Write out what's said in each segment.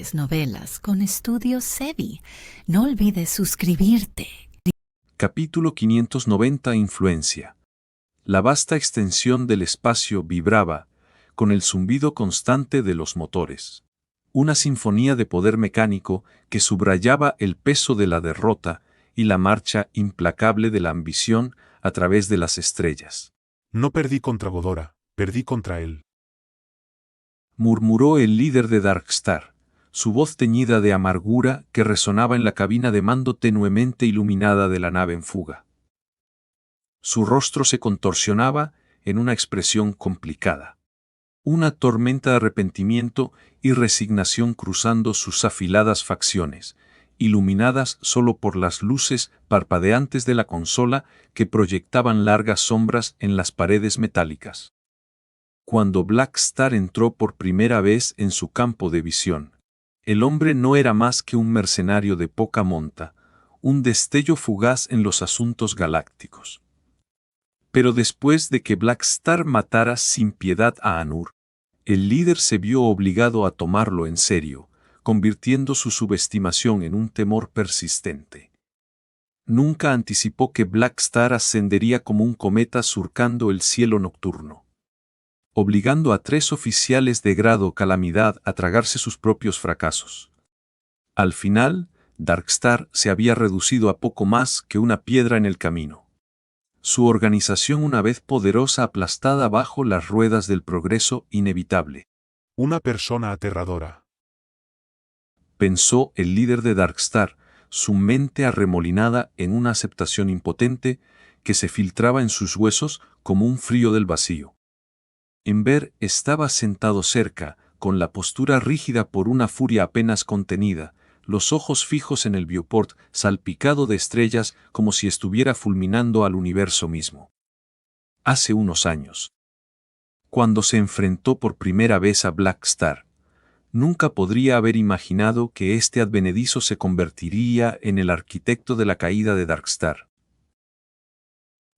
mejores novelas con Estudio Sevi. No olvides suscribirte. Capítulo 590. Influencia. La vasta extensión del espacio vibraba, con el zumbido constante de los motores. Una sinfonía de poder mecánico que subrayaba el peso de la derrota y la marcha implacable de la ambición a través de las estrellas. No perdí contra Godora, perdí contra él. Murmuró el líder de Darkstar, su voz teñida de amargura que resonaba en la cabina de mando tenuemente iluminada de la nave en fuga. Su rostro se contorsionaba en una expresión complicada. Una tormenta de arrepentimiento y resignación cruzando sus afiladas facciones, iluminadas solo por las luces parpadeantes de la consola que proyectaban largas sombras en las paredes metálicas. Cuando Black Star entró por primera vez en su campo de visión, el hombre no era más que un mercenario de poca monta, un destello fugaz en los asuntos galácticos. Pero después de que Black Star matara sin piedad a Anur, el líder se vio obligado a tomarlo en serio, convirtiendo su subestimación en un temor persistente. Nunca anticipó que Black Star ascendería como un cometa surcando el cielo nocturno, obligando a 3 oficiales de grado calamidad a tragarse sus propios fracasos. Al final, Darkstar se había reducido a poco más que una piedra en el camino. Su organización una vez poderosa aplastada bajo las ruedas del progreso inevitable. Una persona aterradora. Pensó el líder de Darkstar, su mente arremolinada en una aceptación impotente que se filtraba en sus huesos como un frío del vacío. Ember estaba sentado cerca, con la postura rígida por una furia apenas contenida, los ojos fijos en el viewport salpicado de estrellas como si estuviera fulminando al universo mismo. Hace unos años, cuando se enfrentó por primera vez a Black Star, nunca podría haber imaginado que este advenedizo se convertiría en el arquitecto de la caída de Darkstar.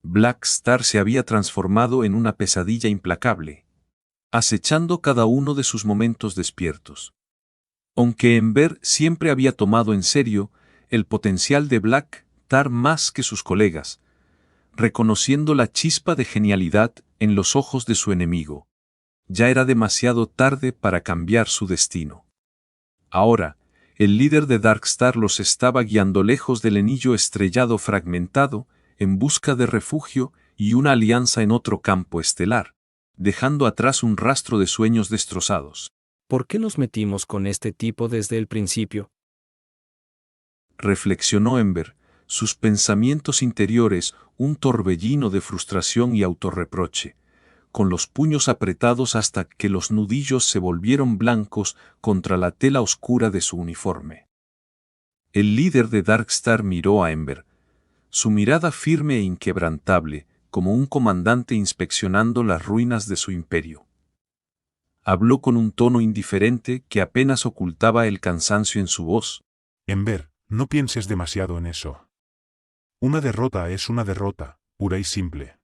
Black Star se había transformado en una pesadilla implacable, acechando cada uno de sus momentos despiertos. Aunque Ember siempre había tomado en serio el potencial de Black Star más que sus colegas, reconociendo la chispa de genialidad en los ojos de su enemigo, ya era demasiado tarde para cambiar su destino. Ahora, el líder de Darkstar los estaba guiando lejos del anillo estrellado fragmentado, en busca de refugio y una alianza en otro campo estelar, dejando atrás un rastro de sueños destrozados. ¿Por qué nos metimos con este tipo desde el principio? Reflexionó Ember, sus pensamientos interiores un torbellino de frustración y autorreproche, con los puños apretados hasta que los nudillos se volvieron blancos contra la tela oscura de su uniforme. El líder de Darkstar miró a Ember, su mirada firme e inquebrantable, como un comandante inspeccionando las ruinas de su imperio. Habló con un tono indiferente que apenas ocultaba el cansancio en su voz. Ember, no pienses demasiado en eso. Una derrota es una derrota, pura y simple.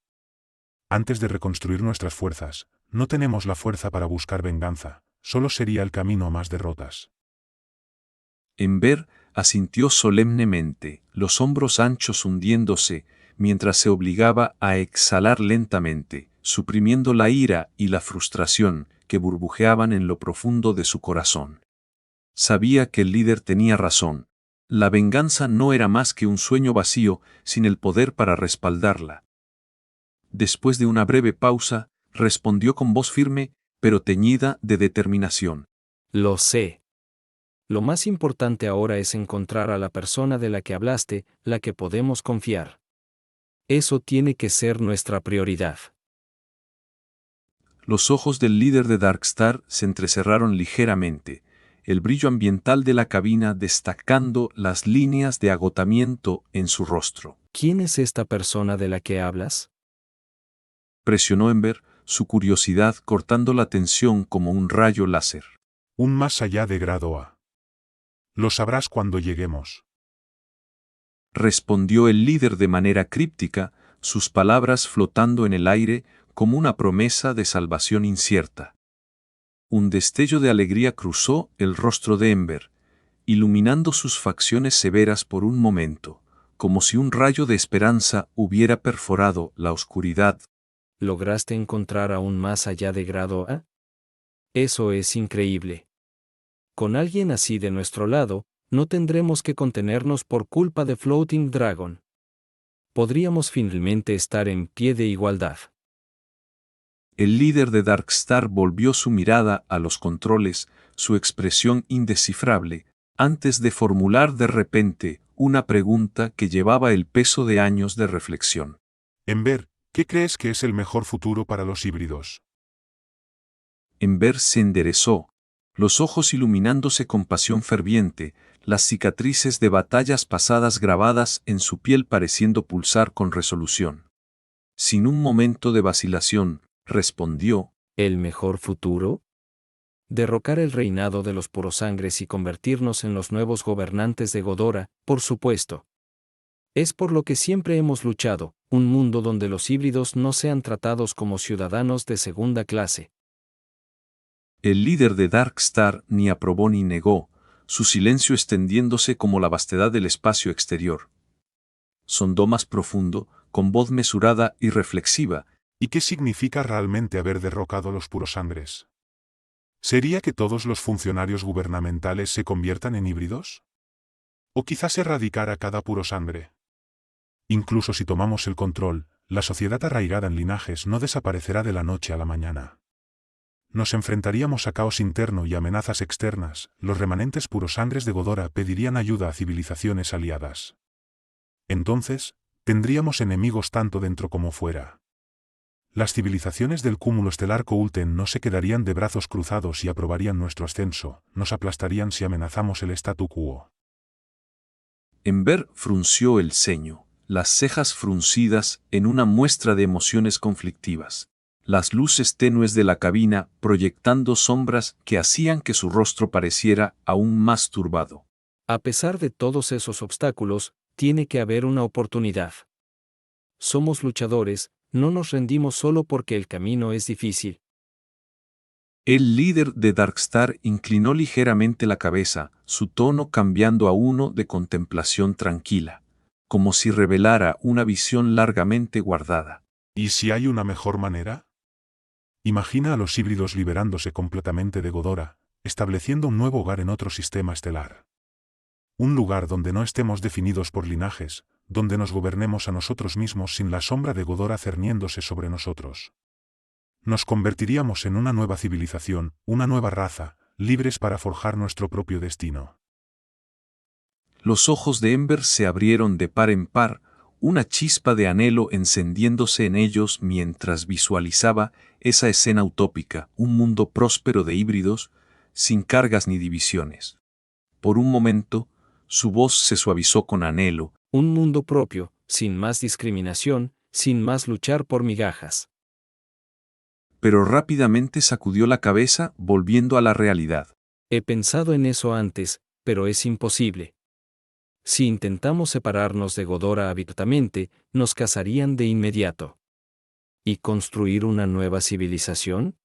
Antes de reconstruir nuestras fuerzas, no tenemos la fuerza para buscar venganza, solo sería el camino a más derrotas. Ember asintió solemnemente, los hombros anchos hundiéndose, mientras se obligaba a exhalar lentamente, suprimiendo la ira y la frustración que burbujeaban en lo profundo de su corazón. Sabía que el líder tenía razón. La venganza no era más que un sueño vacío sin el poder para respaldarla. Después de una breve pausa, respondió con voz firme, pero teñida de determinación. Lo sé. Lo más importante ahora es encontrar a la persona de la que hablaste, la que podemos confiar. Eso tiene que ser nuestra prioridad. Los ojos del líder de Darkstar se entrecerraron ligeramente, el brillo ambiental de la cabina destacando las líneas de agotamiento en su rostro. ¿Quién es esta persona de la que hablas? Presionó Ember, su curiosidad cortando la tensión como un rayo láser. Un más allá de grado A. Lo sabrás cuando lleguemos. Respondió el líder de manera críptica, sus palabras flotando en el aire como una promesa de salvación incierta. Un destello de alegría cruzó el rostro de Ember, iluminando sus facciones severas por un momento, como si un rayo de esperanza hubiera perforado la oscuridad. ¿Lograste encontrar aún más allá de grado A? Eso es increíble. Con alguien así de nuestro lado, no tendremos que contenernos por culpa de Floating Dragon. Podríamos finalmente estar en pie de igualdad. El líder de Darkstar volvió su mirada a los controles, su expresión indescifrable, antes de formular de repente una pregunta que llevaba el peso de años de reflexión. Ember, ¿qué crees que es el mejor futuro para los híbridos? Ember se enderezó, los ojos iluminándose con pasión ferviente, las cicatrices de batallas pasadas grabadas en su piel pareciendo pulsar con resolución. Sin un momento de vacilación, respondió: ¿El mejor futuro? Derrocar el reinado de los purosangres y convertirnos en los nuevos gobernantes de Godora, por supuesto. Es por lo que siempre hemos luchado, un mundo donde los híbridos no sean tratados como ciudadanos de segunda clase. El líder de Darkstar ni aprobó ni negó, su silencio extendiéndose como la vastedad del espacio exterior. Sondó más profundo, con voz mesurada y reflexiva. ¿Y qué significa realmente haber derrocado a los purosangres? ¿Sería que todos los funcionarios gubernamentales se conviertan en híbridos? ¿O quizás erradicar a cada purosangre? Incluso si tomamos el control, la sociedad arraigada en linajes no desaparecerá de la noche a la mañana. Nos enfrentaríamos a caos interno y amenazas externas. Los remanentes purosangres de Godora pedirían ayuda a civilizaciones aliadas. Entonces, tendríamos enemigos tanto dentro como fuera. Las civilizaciones del cúmulo estelar Coulten no se quedarían de brazos cruzados y aprobarían nuestro ascenso, nos aplastarían si amenazamos el statu quo. Ember frunció el ceño, las cejas fruncidas en una muestra de emociones conflictivas. Las luces tenues de la cabina proyectando sombras que hacían que su rostro pareciera aún más turbado. A pesar de todos esos obstáculos, tiene que haber una oportunidad. Somos luchadores, no nos rendimos solo porque el camino es difícil. El líder de Darkstar inclinó ligeramente la cabeza, su tono cambiando a uno de contemplación tranquila, como si revelara una visión largamente guardada. ¿Y si hay una mejor manera? Imagina a los híbridos liberándose completamente de Godora, estableciendo un nuevo hogar en otro sistema estelar. Un lugar donde no estemos definidos por linajes, donde nos gobernemos a nosotros mismos sin la sombra de Godora cerniéndose sobre nosotros. Nos convertiríamos en una nueva civilización, una nueva raza, libres para forjar nuestro propio destino. Los ojos de Ember se abrieron de par en par, una chispa de anhelo encendiéndose en ellos mientras visualizaba esa escena utópica, un mundo próspero de híbridos, sin cargas ni divisiones. Por un momento, su voz se suavizó con anhelo. Un mundo propio, sin más discriminación, sin más luchar por migajas. Pero rápidamente sacudió la cabeza, volviendo a la realidad. He pensado en eso antes, pero es imposible. Si intentamos separarnos de Godora abiertamente, nos cazarían de inmediato. ¿Y construir una nueva civilización?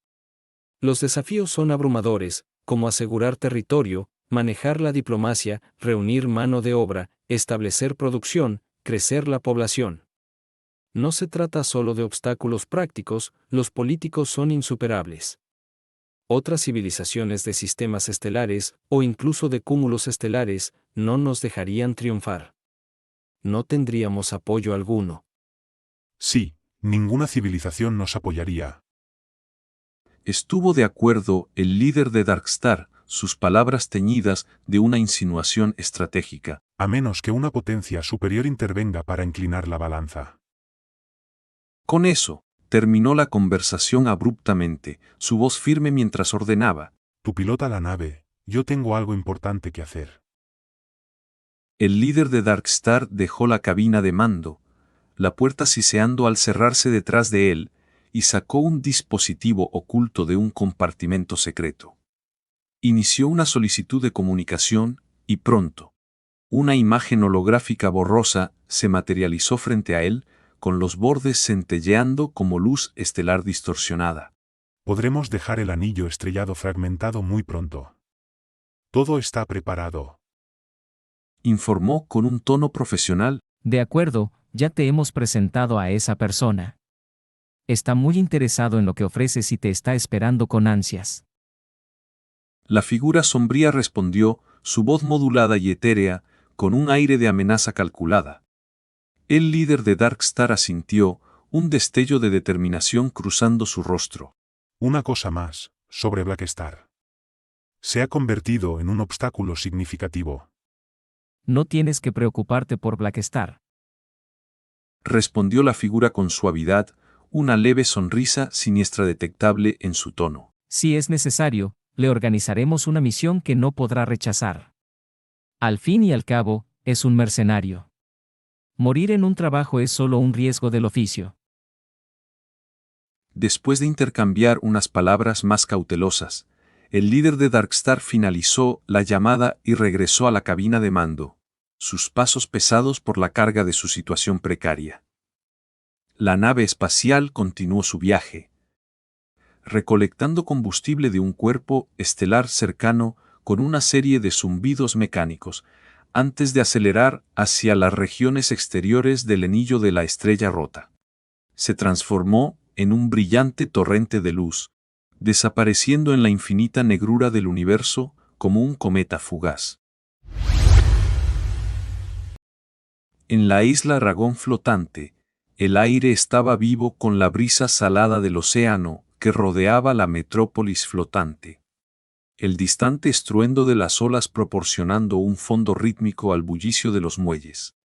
Los desafíos son abrumadores, como asegurar territorio, manejar la diplomacia, reunir mano de obra, establecer producción, crecer la población. No se trata solo de obstáculos prácticos, los políticos son insuperables. Otras civilizaciones de sistemas estelares, o incluso de cúmulos estelares, no nos dejarían triunfar. No tendríamos apoyo alguno. Sí, ninguna civilización nos apoyaría. Estuvo de acuerdo el líder de Darkstar, sus palabras teñidas de una insinuación estratégica. A menos que una potencia superior intervenga para inclinar la balanza. Con eso, terminó la conversación abruptamente, su voz firme mientras ordenaba. Tú pilota la nave, yo tengo algo importante que hacer. El líder de Darkstar dejó la cabina de mando, la puerta siseando al cerrarse detrás de él, y sacó un dispositivo oculto de un compartimento secreto. Inició una solicitud de comunicación, y pronto, una imagen holográfica borrosa se materializó frente a él, con los bordes centelleando como luz estelar distorsionada. Podremos dejar el anillo estrellado fragmentado muy pronto. Todo está preparado. Informó con un tono profesional. De acuerdo, ya te hemos presentado a esa persona. Está muy interesado en lo que ofreces y te está esperando con ansias. La figura sombría respondió, su voz modulada y etérea, con un aire de amenaza calculada. El líder de Darkstar asintió, un destello de determinación cruzando su rostro. Una cosa más, sobre Blackstar. Se ha convertido en un obstáculo significativo. No tienes que preocuparte por Blackstar. Respondió la figura con suavidad, una leve sonrisa siniestra detectable en su tono. Si es necesario, le organizaremos una misión que no podrá rechazar. Al fin y al cabo, es un mercenario. Morir en un trabajo es solo un riesgo del oficio. Después de intercambiar unas palabras más cautelosas, el líder de Darkstar finalizó la llamada y regresó a la cabina de mando, sus pasos pesados por la carga de su situación precaria. La nave espacial continuó su viaje, recolectando combustible de un cuerpo estelar cercano con una serie de zumbidos mecánicos, antes de acelerar hacia las regiones exteriores del anillo de la estrella rota. Se transformó en un brillante torrente de luz, desapareciendo en la infinita negrura del universo como un cometa fugaz. En la isla Dragón flotante, el aire estaba vivo con la brisa salada del océano que rodeaba la metrópolis flotante. El distante estruendo de las olas proporcionando un fondo rítmico al bullicio de los muelles.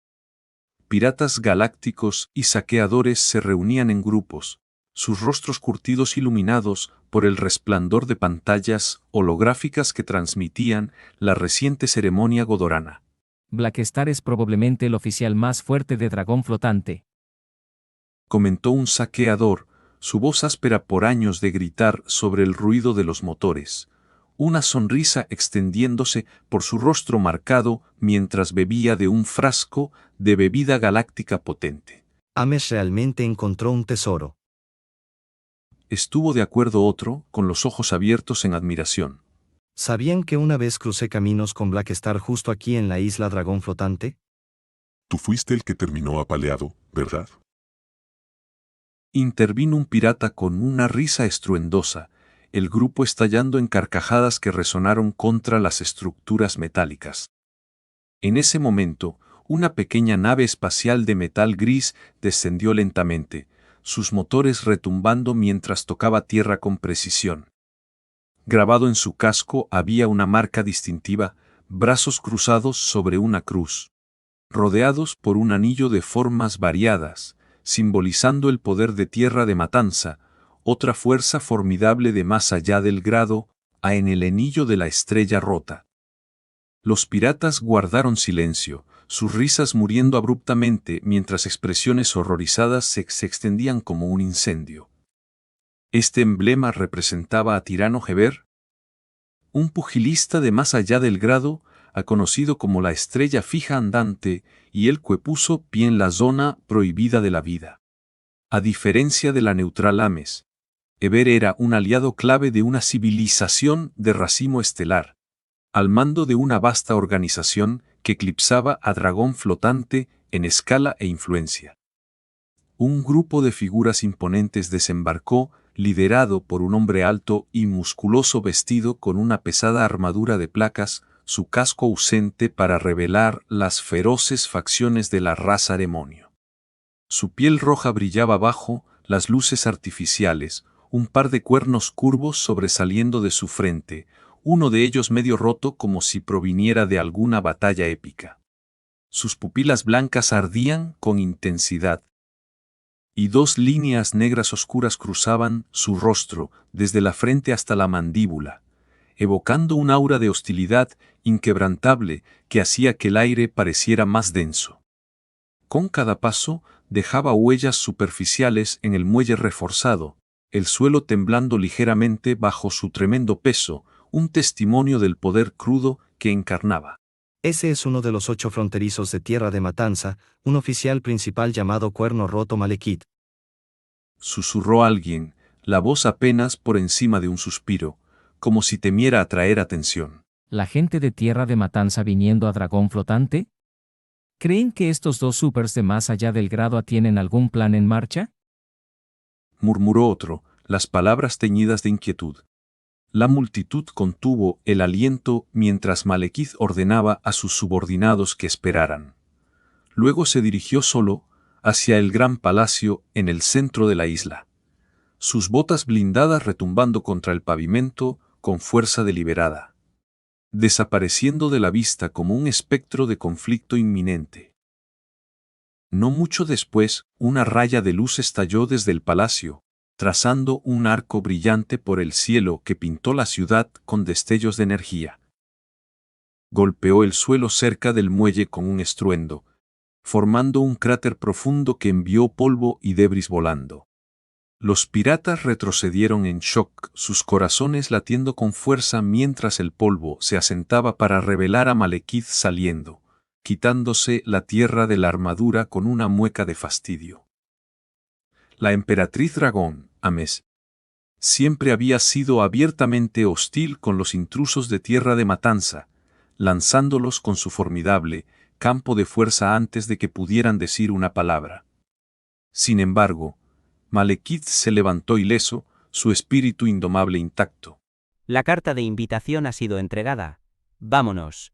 Piratas galácticos y saqueadores se reunían en grupos, sus rostros curtidos iluminados por el resplandor de pantallas holográficas que transmitían la reciente ceremonia godorana. Blackstar es probablemente el oficial más fuerte de Dragón Flotante, comentó un saqueador, su voz áspera por años de gritar sobre el ruido de los motores, una sonrisa extendiéndose por su rostro marcado mientras bebía de un frasco de bebida galáctica potente. Ames realmente encontró un tesoro. Estuvo de acuerdo otro, con los ojos abiertos en admiración. ¿Sabían que una vez crucé caminos con Blackstar justo aquí en la isla Dragón Flotante? Tú fuiste el que terminó apaleado, ¿verdad? Intervino un pirata con una risa estruendosa, el grupo estallando en carcajadas que resonaron contra las estructuras metálicas. En ese momento, una pequeña nave espacial de metal gris descendió lentamente, sus motores retumbando mientras tocaba tierra con precisión. Grabado en su casco había una marca distintiva, brazos cruzados sobre una cruz, rodeados por un anillo de formas variadas, simbolizando el poder de Tierra de Matanza, otra fuerza formidable de más allá del grado A en el anillo de la estrella rota. Los piratas guardaron silencio, sus risas muriendo abruptamente mientras expresiones horrorizadas se extendían como un incendio. Este emblema representaba a Tirano Geber, un pugilista de más allá del grado, conocido como la estrella fija andante, y el que puso pie en la zona prohibida de la vida. A diferencia de la neutral Ames, Eber era un aliado clave de una civilización de racimo estelar, al mando de una vasta organización que eclipsaba a Dragón Flotante en escala e influencia. Un grupo de figuras imponentes desembarcó, liderado por un hombre alto y musculoso vestido con una pesada armadura de placas, su casco ausente para revelar las feroces facciones de la raza demonio. Su piel roja brillaba bajo las luces artificiales, un par de cuernos curvos sobresaliendo de su frente, uno de ellos medio roto como si proviniera de alguna batalla épica. Sus pupilas blancas ardían con intensidad, y dos líneas negras oscuras cruzaban su rostro desde la frente hasta la mandíbula, evocando un aura de hostilidad inquebrantable que hacía que el aire pareciera más denso. Con cada paso dejaba huellas superficiales en el muelle reforzado, el suelo temblando ligeramente bajo su tremendo peso, un testimonio del poder crudo que encarnaba. Ese es uno de los 8 fronterizos de Tierra de Matanza, un oficial principal llamado Cuerno Roto Malekith. Susurró alguien, la voz apenas por encima de un suspiro, como si temiera atraer atención. ¿La gente de Tierra de Matanza viniendo a Dragón Flotante? ¿Creen que estos dos supers de más allá del grado A tienen algún plan en marcha? Murmuró otro, las palabras teñidas de inquietud. La multitud contuvo el aliento mientras Malekith ordenaba a sus subordinados que esperaran. Luego se dirigió solo hacia el gran palacio en el centro de la isla. Sus botas blindadas retumbando contra el pavimento con fuerza deliberada, desapareciendo de la vista como un espectro de conflicto inminente. No mucho después, una raya de luz estalló desde el palacio, trazando un arco brillante por el cielo que pintó la ciudad con destellos de energía. Golpeó el suelo cerca del muelle con un estruendo, formando un cráter profundo que envió polvo y debris volando. Los piratas retrocedieron en shock, sus corazones latiendo con fuerza mientras el polvo se asentaba para revelar a Malekith saliendo, quitándose la tierra de la armadura con una mueca de fastidio. La emperatriz dragón, Ames, siempre había sido abiertamente hostil con los intrusos de Tierra de Matanza, lanzándolos con su formidable campo de fuerza antes de que pudieran decir una palabra. Sin embargo, Malekith se levantó ileso, su espíritu indomable intacto. La carta de invitación ha sido entregada. Vámonos.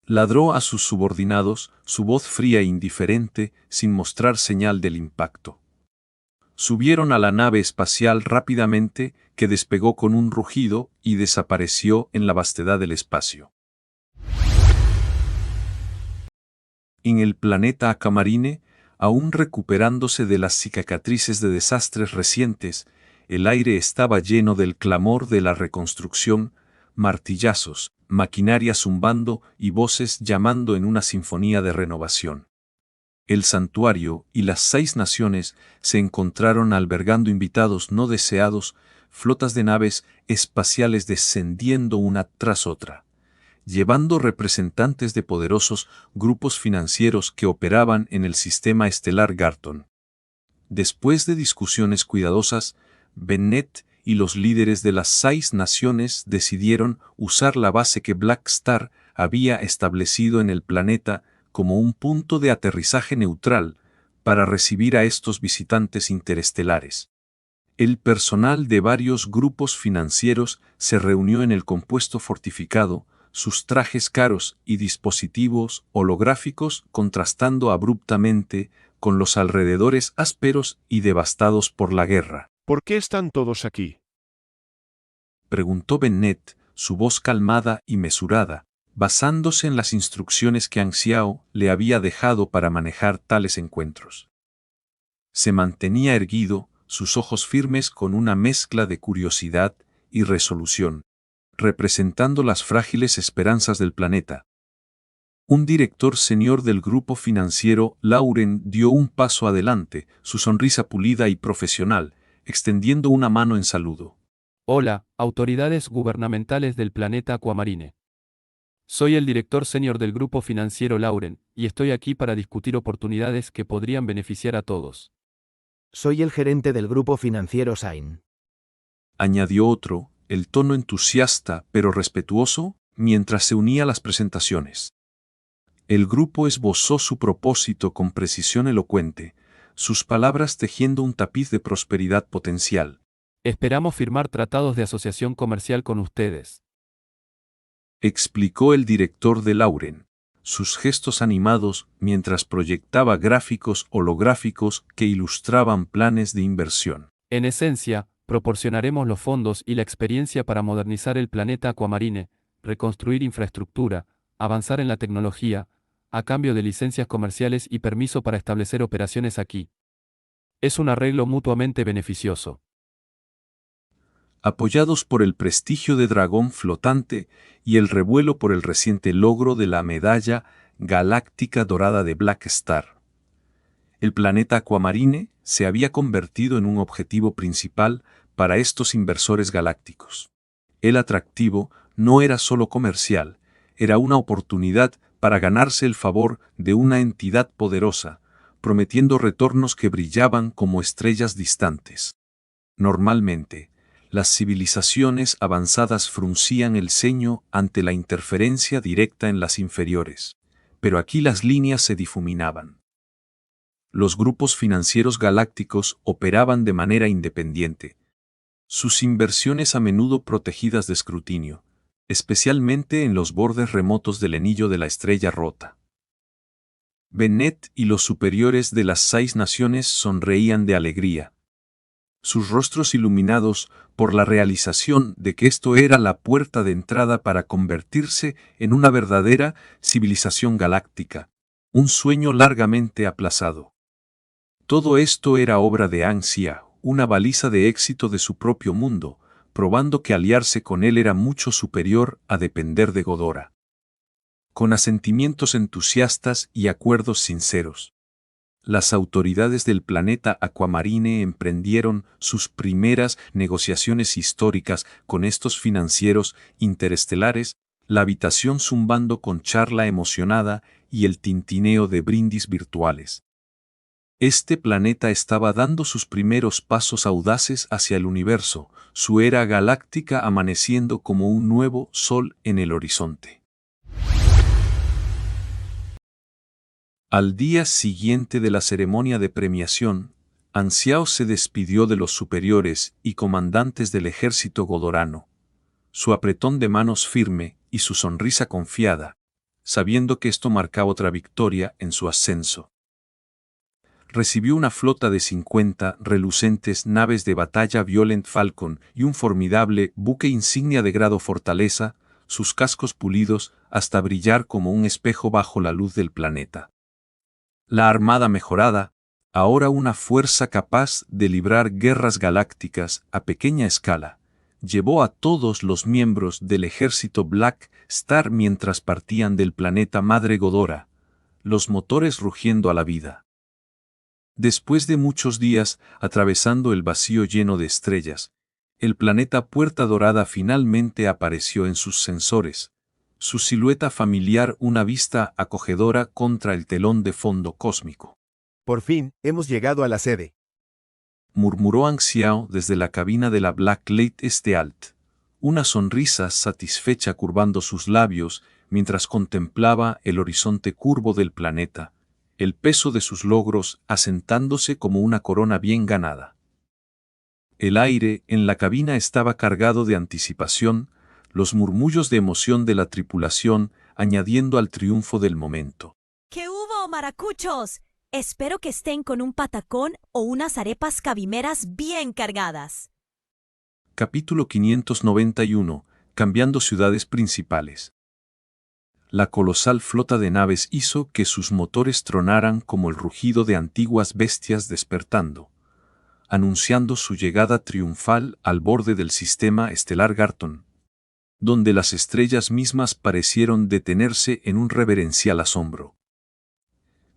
Ladró a sus subordinados, su voz fría e indiferente, sin mostrar señal del impacto. Subieron a la nave espacial rápidamente, que despegó con un rugido y desapareció en la vastedad del espacio. En el planeta Aquamarine, aún recuperándose de las cicatrices de desastres recientes, el aire estaba lleno del clamor de la reconstrucción, martillazos, maquinaria zumbando y voces llamando en una sinfonía de renovación. El santuario y las 6 naciones se encontraron albergando invitados no deseados, flotas de naves espaciales descendiendo una tras otra, llevando representantes de poderosos grupos financieros que operaban en el sistema estelar Garton. Después de discusiones cuidadosas, Bennett y los líderes de las 6 naciones decidieron usar la base que Black Star había establecido en el planeta como un punto de aterrizaje neutral para recibir a estos visitantes interestelares. El personal de varios grupos financieros se reunió en el compuesto fortificado, sus trajes caros y dispositivos holográficos contrastando abruptamente con los alrededores ásperos y devastados por la guerra. ¿Por qué están todos aquí? Preguntó Bennett, su voz calmada y mesurada, basándose en las instrucciones que Anxiao le había dejado para manejar tales encuentros. Se mantenía erguido, sus ojos firmes con una mezcla de curiosidad y resolución, representando las frágiles esperanzas del planeta. Un director senior del grupo financiero, Lauren, dio un paso adelante, su sonrisa pulida y profesional, extendiendo una mano en saludo. Hola, autoridades gubernamentales del planeta Aquamarine. Soy el director senior del grupo financiero Lauren, y estoy aquí para discutir oportunidades que podrían beneficiar a todos. Soy el gerente del grupo financiero Sain. Añadió otro, el tono entusiasta pero respetuoso, mientras se unía a las presentaciones. El grupo esbozó su propósito con precisión elocuente, sus palabras tejiendo un tapiz de prosperidad potencial. Esperamos firmar tratados de asociación comercial con ustedes, explicó el director de Lauren, sus gestos animados mientras proyectaba gráficos holográficos que ilustraban planes de inversión. En esencia, proporcionaremos los fondos y la experiencia para modernizar el planeta Aquamarine, reconstruir infraestructura, avanzar en la tecnología, a cambio de licencias comerciales y permiso para establecer operaciones aquí. Es un arreglo mutuamente beneficioso. Apoyados por el prestigio de Dragón Flotante y el revuelo por el reciente logro de la medalla galáctica dorada de Black Star, el planeta Aquamarine se había convertido en un objetivo principal para estos inversores galácticos. El atractivo no era solo comercial, era una oportunidad para ganarse el favor de una entidad poderosa, prometiendo retornos que brillaban como estrellas distantes. Normalmente, las civilizaciones avanzadas fruncían el ceño ante la interferencia directa en las inferiores, pero aquí las líneas se difuminaban. Los grupos financieros galácticos operaban de manera independiente, sus inversiones a menudo protegidas de escrutinio, especialmente en los bordes remotos del anillo de la estrella rota. Bennett y los superiores de las 6 naciones sonreían de alegría, sus rostros iluminados por la realización de que esto era la puerta de entrada para convertirse en una verdadera civilización galáctica, un sueño largamente aplazado. Todo esto era obra de Anxia, una baliza de éxito de su propio mundo, probando que aliarse con él era mucho superior a depender de Godora. Con asentimientos entusiastas y acuerdos sinceros, las autoridades del planeta Aquamarine emprendieron sus primeras negociaciones históricas con estos financieros interestelares, la habitación zumbando con charla emocionada y el tintineo de brindis virtuales. Este planeta estaba dando sus primeros pasos audaces hacia el universo, su era galáctica amaneciendo como un nuevo sol en el horizonte. Al día siguiente de la ceremonia de premiación, Anxiao se despidió de los superiores y comandantes del ejército godorano. Su apretón de manos firme y su sonrisa confiada, sabiendo que esto marcaba otra victoria en su ascenso. Recibió una flota de 50 relucentes naves de batalla Violent Falcon y un formidable buque insignia de grado Fortaleza, sus cascos pulidos hasta brillar como un espejo bajo la luz del planeta. La armada mejorada, ahora una fuerza capaz de librar guerras galácticas a pequeña escala, llevó a todos los miembros del ejército Black Star mientras partían del planeta Madre Godora, los motores rugiendo a la vida. Después de muchos días atravesando el vacío lleno de estrellas, el planeta Puerta Dorada finalmente apareció en sus sensores, su silueta familiar una vista acogedora contra el telón de fondo cósmico. Por fin, hemos llegado a la sede, murmuró Anxiao desde la cabina de la Black Late Alt, una sonrisa satisfecha curvando sus labios mientras contemplaba el horizonte curvo del planeta, el peso de sus logros asentándose como una corona bien ganada. El aire en la cabina estaba cargado de anticipación, los murmullos de emoción de la tripulación añadiendo al triunfo del momento. ¿Qué hubo, maracuchos? Espero que estén con un patacón o unas arepas cabimeras bien cargadas. Capítulo 591. Cambiando ciudades principales. La colosal flota de naves hizo que sus motores tronaran como el rugido de antiguas bestias despertando, anunciando su llegada triunfal al borde del sistema estelar Garton, donde las estrellas mismas parecieron detenerse en un reverencial asombro.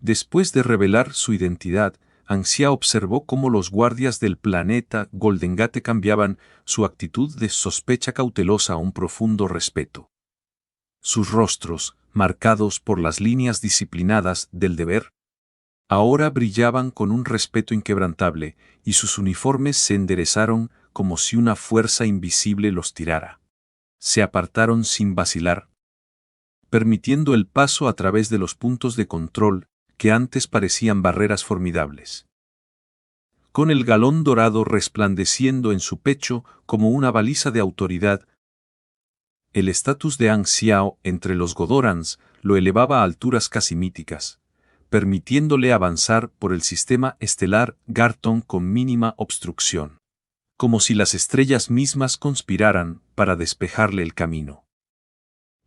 Después de revelar su identidad, Anxia observó cómo los guardias del planeta Golden Gate cambiaban su actitud de sospecha cautelosa a un profundo respeto. Sus rostros, marcados por las líneas disciplinadas del deber, ahora brillaban con un respeto inquebrantable, y sus uniformes se enderezaron como si una fuerza invisible los tirara. Se apartaron sin vacilar, permitiendo el paso a través de los puntos de control que antes parecían barreras formidables. Con el galón dorado resplandeciendo en su pecho como una baliza de autoridad, el estatus de Anxiao entre los Godorans lo elevaba a alturas casi míticas, permitiéndole avanzar por el sistema estelar Garton con mínima obstrucción, como si las estrellas mismas conspiraran para despejarle el camino.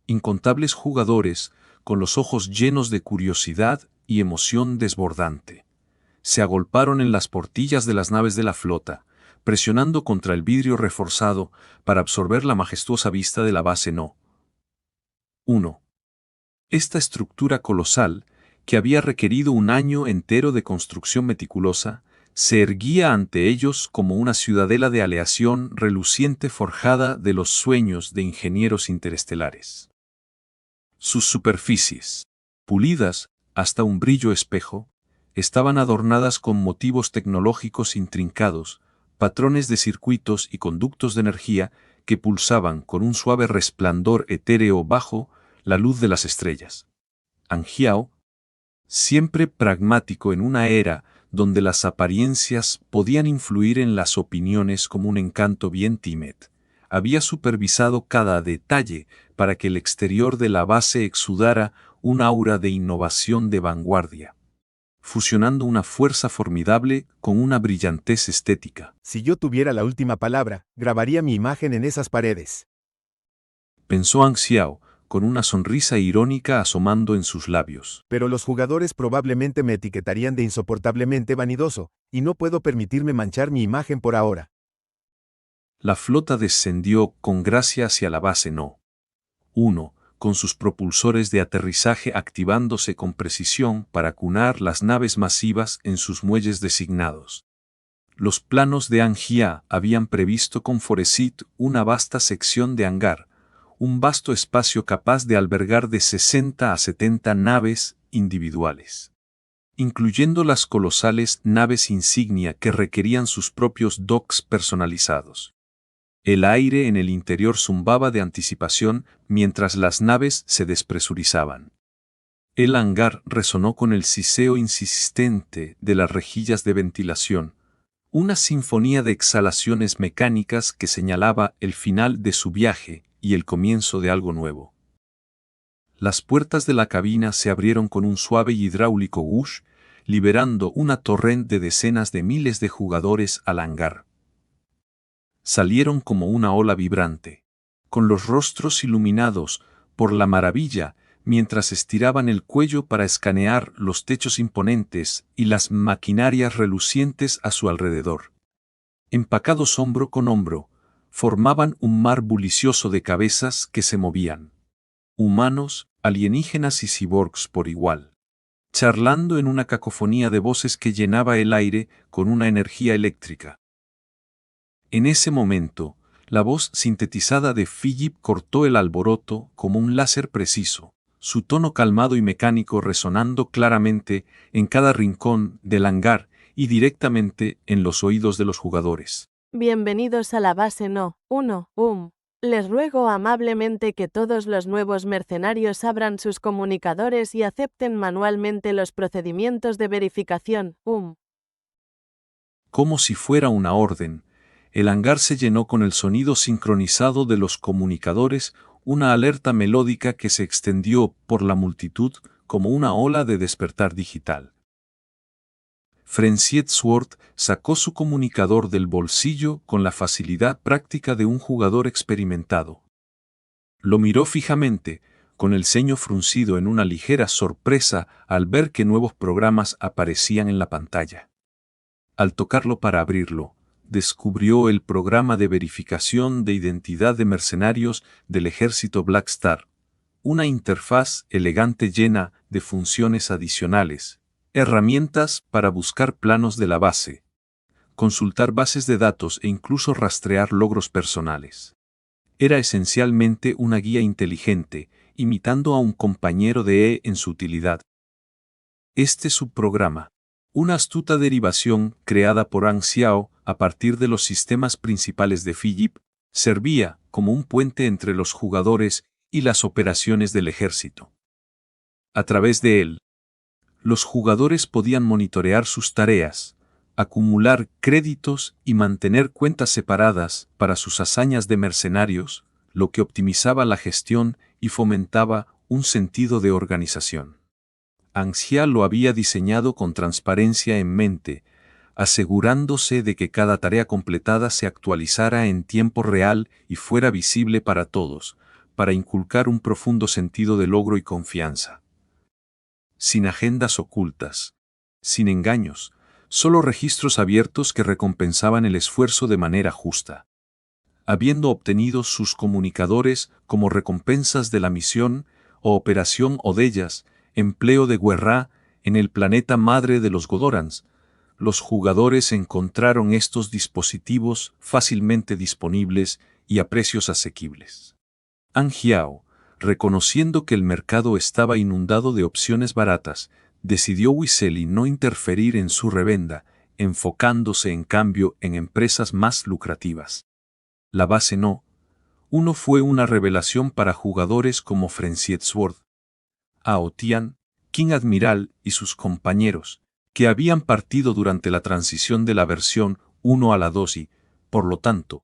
Incontables jugadores, con los ojos llenos de curiosidad y emoción desbordante, se agolparon en las portillas de las naves de la flota, presionando contra el vidrio reforzado para absorber la majestuosa vista de la base No. 1. Esta estructura colosal, que había requerido un año entero de construcción meticulosa, se erguía ante ellos como una ciudadela de aleación reluciente forjada de los sueños de ingenieros interestelares. Sus superficies, pulidas hasta un brillo espejo, estaban adornadas con motivos tecnológicos intrincados, patrones de circuitos y conductos de energía que pulsaban con un suave resplandor etéreo bajo la luz de las estrellas. Angiao, siempre pragmático en una era donde las apariencias podían influir en las opiniones como un encanto bien tímido, había supervisado cada detalle para que el exterior de la base exudara un aura de innovación de vanguardia, fusionando una fuerza formidable con una brillantez estética. Si yo tuviera la última palabra, grabaría mi imagen en esas paredes. Pensó Anxiao, con una sonrisa irónica asomando en sus labios. Pero los jugadores probablemente me etiquetarían de insoportablemente vanidoso, y no puedo permitirme manchar mi imagen por ahora. La flota descendió con gracia hacia la base No. 1, con sus propulsores de aterrizaje activándose con precisión para cunar las naves masivas en sus muelles designados. Los planos de Angia habían previsto con Foresit una vasta sección de hangar, un vasto espacio capaz de albergar de 60 a 70 naves individuales, incluyendo las colosales naves insignia que requerían sus propios docks personalizados. El aire en el interior zumbaba de anticipación mientras las naves se despresurizaban. El hangar resonó con el siseo insistente de las rejillas de ventilación, una sinfonía de exhalaciones mecánicas que señalaba el final de su viaje y el comienzo de algo nuevo. Las puertas de la cabina se abrieron con un suave y hidráulico whoosh, liberando una torrente de decenas de miles de jugadores al hangar. Salieron como una ola vibrante, con los rostros iluminados por la maravilla, mientras estiraban el cuello para escanear los techos imponentes y las maquinarias relucientes a su alrededor. Empacados hombro con hombro, formaban un mar bullicioso de cabezas que se movían. Humanos, alienígenas y cyborgs por igual, charlando en una cacofonía de voces que llenaba el aire con una energía eléctrica. En ese momento, la voz sintetizada de Philip cortó el alboroto como un láser preciso, su tono calmado y mecánico resonando claramente en cada rincón del hangar y directamente en los oídos de los jugadores. Bienvenidos a la base No. 1. Les ruego amablemente que todos los nuevos mercenarios abran sus comunicadores y acepten manualmente los procedimientos de verificación. Como si fuera una orden, el hangar se llenó con el sonido sincronizado de los comunicadores, una alerta melódica que se extendió por la multitud como una ola de despertar digital. Frenzied Sword sacó su comunicador del bolsillo con la facilidad práctica de un jugador experimentado. Lo miró fijamente, con el ceño fruncido en una ligera sorpresa al ver que nuevos programas aparecían en la pantalla. Al tocarlo para abrirlo, descubrió el programa de verificación de identidad de mercenarios del ejército Black Star, una interfaz elegante llena de funciones adicionales, herramientas para buscar planos de la base, consultar bases de datos e incluso rastrear logros personales. Era esencialmente una guía inteligente, imitando a un compañero de en su utilidad. Este subprograma, una astuta derivación creada por Anxiao a partir de los sistemas principales de Philip, servía como un puente entre los jugadores y las operaciones del ejército. A través de él, los jugadores podían monitorear sus tareas, acumular créditos y mantener cuentas separadas para sus hazañas de mercenarios, lo que optimizaba la gestión y fomentaba un sentido de organización. Anxiao lo había diseñado con transparencia en mente, asegurándose de que cada tarea completada se actualizara en tiempo real y fuera visible para todos, para inculcar un profundo sentido de logro y confianza. Sin agendas ocultas, sin engaños, solo registros abiertos que recompensaban el esfuerzo de manera justa. Habiendo obtenido sus comunicadores como recompensas de la misión o operación o de ellas, empleo de guerra en el planeta madre de los Godorans, los jugadores encontraron estos dispositivos fácilmente disponibles y a precios asequibles. Anxiao, reconociendo que el mercado estaba inundado de opciones baratas, decidió Wisely no interferir en su revenda, enfocándose en cambio en empresas más lucrativas. La base No. 1 fue una revelación para jugadores como Frenzied-Sword, Aotian, King Admiral y sus compañeros, que habían partido durante la transición de la versión 1 a la 2 y, por lo tanto,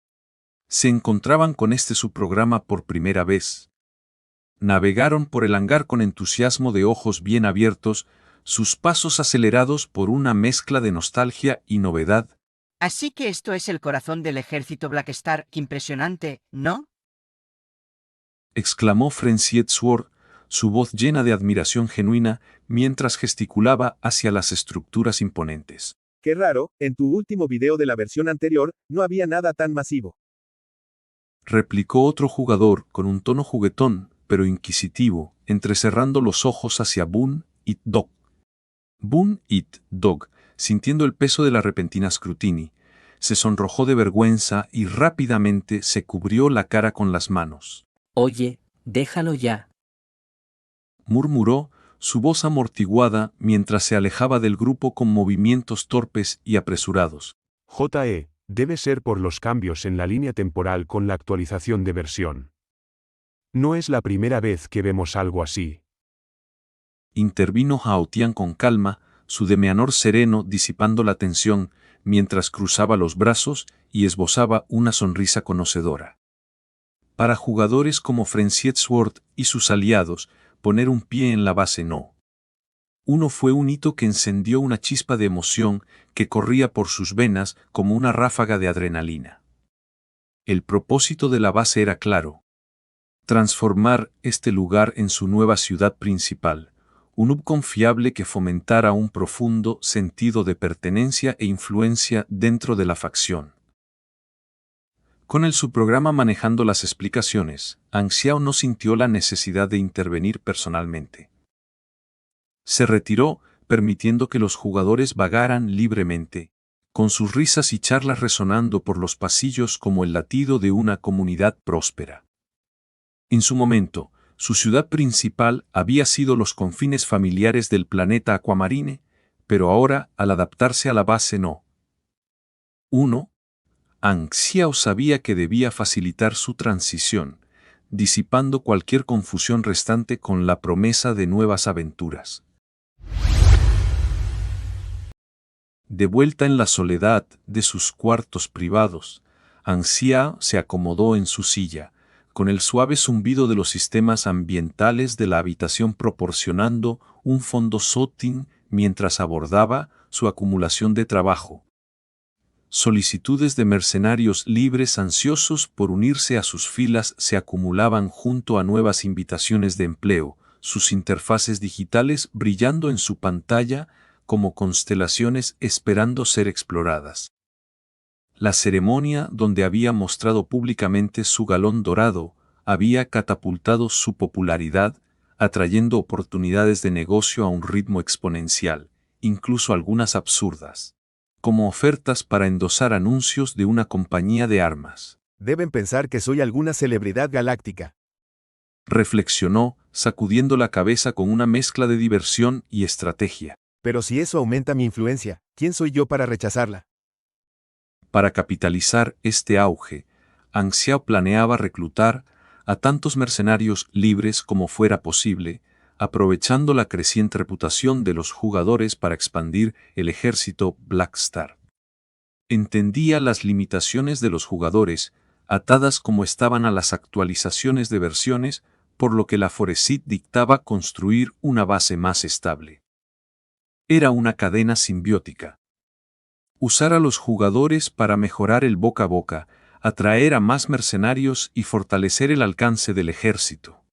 se encontraban con este subprograma por primera vez. Navegaron por el hangar con entusiasmo de ojos bien abiertos, sus pasos acelerados por una mezcla de nostalgia y novedad. Así que esto es el corazón del ejército Blackstar, impresionante, ¿no? Exclamó Frenzied-Sword, su voz llena de admiración genuina, mientras gesticulaba hacia las estructuras imponentes. Qué raro, en tu último video de la versión anterior, no había nada tan masivo. Replicó otro jugador con un tono juguetón, pero inquisitivo, entrecerrando los ojos hacia Boon It Dog. Boon It Dog, sintiendo el peso de la repentina scrutiny, se sonrojó de vergüenza y rápidamente se cubrió la cara con las manos. Oye, déjalo ya. Murmuró, su voz amortiguada mientras se alejaba del grupo con movimientos torpes y apresurados. JE, debe ser por los cambios en la línea temporal con la actualización de versión. No es la primera vez que vemos algo así. Intervino Haotian con calma, su demeanor sereno disipando la tensión, mientras cruzaba los brazos y esbozaba una sonrisa conocedora. Para jugadores como Frenzied-Sword y sus aliados, poner un pie en la base No. 1 fue un hito que encendió una chispa de emoción que corría por sus venas como una ráfaga de adrenalina. El propósito de la base era claro: transformar este lugar en su nueva ciudad principal, un hub confiable que fomentara un profundo sentido de pertenencia e influencia dentro de la facción. Con el subprograma manejando las explicaciones, Anxiao no sintió la necesidad de intervenir personalmente. Se retiró, permitiendo que los jugadores vagaran libremente, con sus risas y charlas resonando por los pasillos como el latido de una comunidad próspera. En su momento, su ciudad principal había sido los confines familiares del planeta Aquamarine, pero ahora, al adaptarse a la base No. 1, Anxiao sabía que debía facilitar su transición, disipando cualquier confusión restante con la promesa de nuevas aventuras. De vuelta en la soledad de sus cuartos privados, Anxiao se acomodó en su silla, con el suave zumbido de los sistemas ambientales de la habitación proporcionando un fondo soothing mientras abordaba su acumulación de trabajo. Solicitudes de mercenarios libres ansiosos por unirse a sus filas se acumulaban junto a nuevas invitaciones de empleo, sus interfaces digitales brillando en su pantalla como constelaciones esperando ser exploradas. La ceremonia donde había mostrado públicamente su galón dorado había catapultado su popularidad, atrayendo oportunidades de negocio a un ritmo exponencial, incluso algunas absurdas, como ofertas para endosar anuncios de una compañía de armas. Deben pensar que soy alguna celebridad galáctica. Reflexionó, sacudiendo la cabeza con una mezcla de diversión y estrategia. Pero si eso aumenta mi influencia, ¿quién soy yo para rechazarla? Para capitalizar este auge, Anxiao planeaba reclutar a tantos mercenarios libres como fuera posible, aprovechando la creciente reputación de los jugadores para expandir el ejército Blackstar. Entendía las limitaciones de los jugadores, atadas como estaban a las actualizaciones de versiones, por lo que la Foreseed dictaba construir una base más estable. Era una cadena simbiótica. Usar a los jugadores para mejorar el boca a boca, atraer a más mercenarios y fortalecer el alcance del ejército.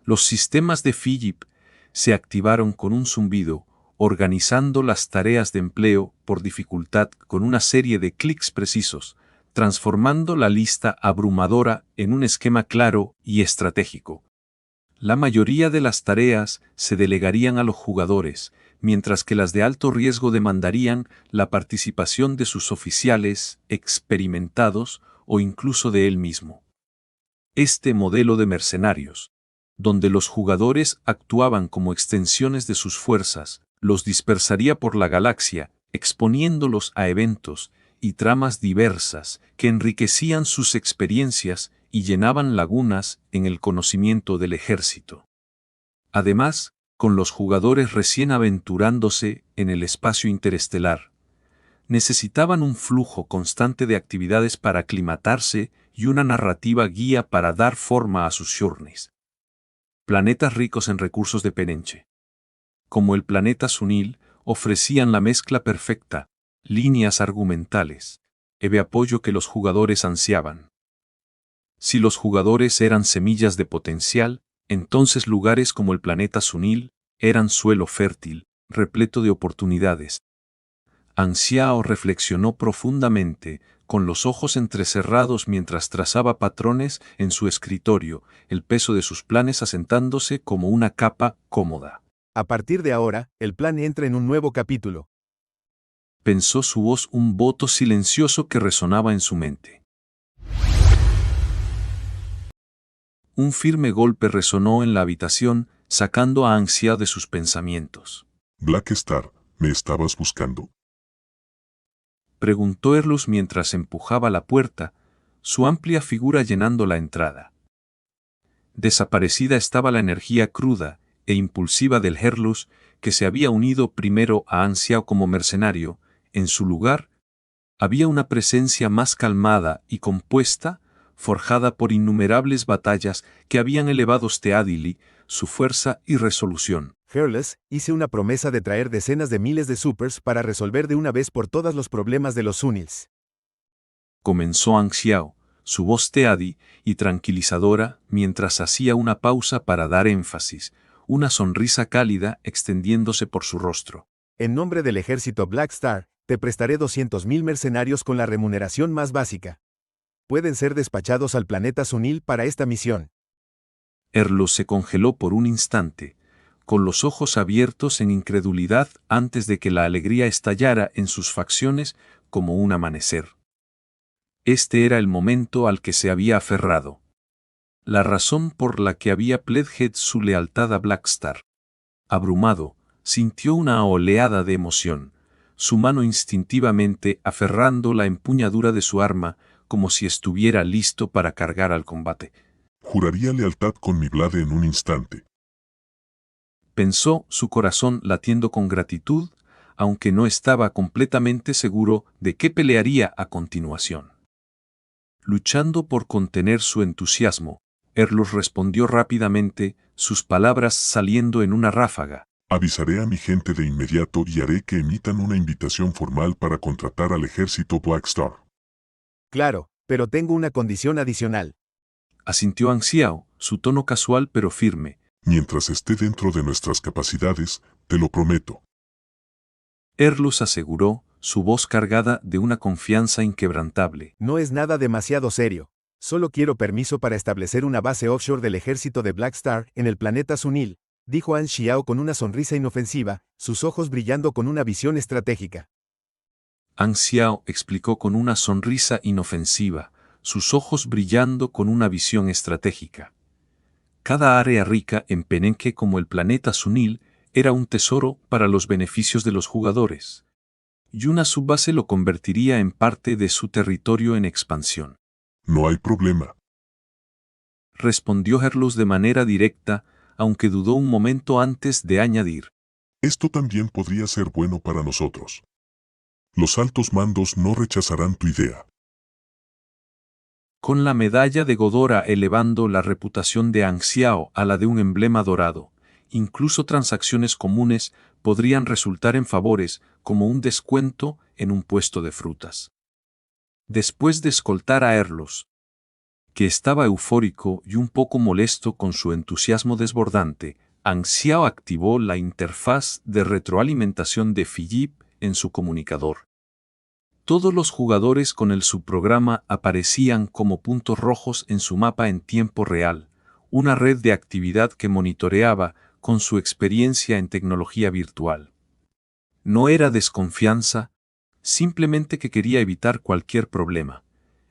Los sistemas de Philip se activaron con un zumbido, organizando las tareas de empleo por dificultad con una serie de clics precisos, transformando la lista abrumadora en un esquema claro y estratégico. La mayoría de las tareas se delegarían a los jugadores, mientras que las de alto riesgo demandarían la participación de sus oficiales experimentados o incluso de él mismo. Este modelo de mercenarios, donde los jugadores actuaban como extensiones de sus fuerzas, los dispersaría por la galaxia, exponiéndolos a eventos y tramas diversas que enriquecían sus experiencias y llenaban lagunas en el conocimiento del ejército. Además, con los jugadores recién aventurándose en el espacio interestelar, necesitaban un flujo constante de actividades para aclimatarse y una narrativa guía para dar forma a sus journeys. Planetas ricos en recursos de Penenche, como el planeta Sunil, ofrecían la mezcla perfecta, líneas argumentales, y de apoyo que los jugadores ansiaban. Si los jugadores eran semillas de potencial, entonces lugares como el planeta Sunil eran suelo fértil, repleto de oportunidades. Anxiao reflexionó profundamente, con los ojos entrecerrados mientras trazaba patrones en su escritorio, el peso de sus planes asentándose como una capa cómoda. A partir de ahora, el plan entra en un nuevo capítulo. Pensó su voz, un voto silencioso que resonaba en su mente. Un firme golpe resonó en la habitación, sacando a Anxiao de sus pensamientos. Black Star, ¿me estabas buscando? Preguntó Erlus mientras empujaba la puerta, su amplia figura llenando la entrada. Desaparecida estaba la energía cruda e impulsiva del Herlus, que se había unido primero a Anxiao como mercenario. En su lugar, había una presencia más calmada y compuesta, forjada por innumerables batallas que habían elevado Steadily, su fuerza y resolución. Herles, hice una promesa de traer decenas de miles de supers para resolver de una vez por todas los problemas de los Sunils. Comenzó Anxiao, su voz teadi y tranquilizadora, mientras hacía una pausa para dar énfasis, una sonrisa cálida extendiéndose por su rostro. En nombre del ejército Black Star, te prestaré 200,000 mercenarios con la remuneración más básica. Pueden ser despachados al planeta Sunil para esta misión. Erlos se congeló por un instante, con los ojos abiertos en incredulidad antes de que la alegría estallara en sus facciones como un amanecer. Este era el momento al que se había aferrado. La razón por la que había pledged su lealtad a Black Star. Abrumado, sintió una oleada de emoción, su mano instintivamente aferrando la empuñadura de su arma como si estuviera listo para cargar al combate. Juraría lealtad con mi blade en un instante. Pensó, su corazón latiendo con gratitud, aunque no estaba completamente seguro de qué pelearía a continuación. Luchando por contener su entusiasmo, Erlus respondió rápidamente, sus palabras saliendo en una ráfaga. Avisaré a mi gente de inmediato y haré que emitan una invitación formal para contratar al ejército Black Star. Claro, pero tengo una condición adicional. Asintió Anxiao, su tono casual pero firme. Mientras esté dentro de nuestras capacidades, te lo prometo. Erlus aseguró, su voz cargada de una confianza inquebrantable. No es nada demasiado serio. Solo quiero permiso para establecer una base offshore del ejército de Black Star en el planeta Sunil, dijo Anxiao con una sonrisa inofensiva, sus ojos brillando con una visión estratégica. Anxiao explicó con una sonrisa inofensiva, sus ojos brillando con una visión estratégica. Cada área rica en Penenque como el planeta Sunil era un tesoro para los beneficios de los jugadores. Y una subbase lo convertiría en parte de su territorio en expansión. No hay problema. Respondió Herlus de manera directa, aunque dudó un momento antes de añadir. Esto también podría ser bueno para nosotros. Los altos mandos no rechazarán tu idea. Con la medalla de Godora elevando la reputación de Anxiao a la de un emblema dorado, incluso transacciones comunes podrían resultar en favores, como un descuento en un puesto de frutas. Después de escoltar a Erlos, que estaba eufórico y un poco molesto con su entusiasmo desbordante, Anxiao activó la interfaz de retroalimentación de Philip en su comunicador. Todos los jugadores con el subprograma aparecían como puntos rojos en su mapa en tiempo real, una red de actividad que monitoreaba con su experiencia en tecnología virtual. No era desconfianza, simplemente que quería evitar cualquier problema.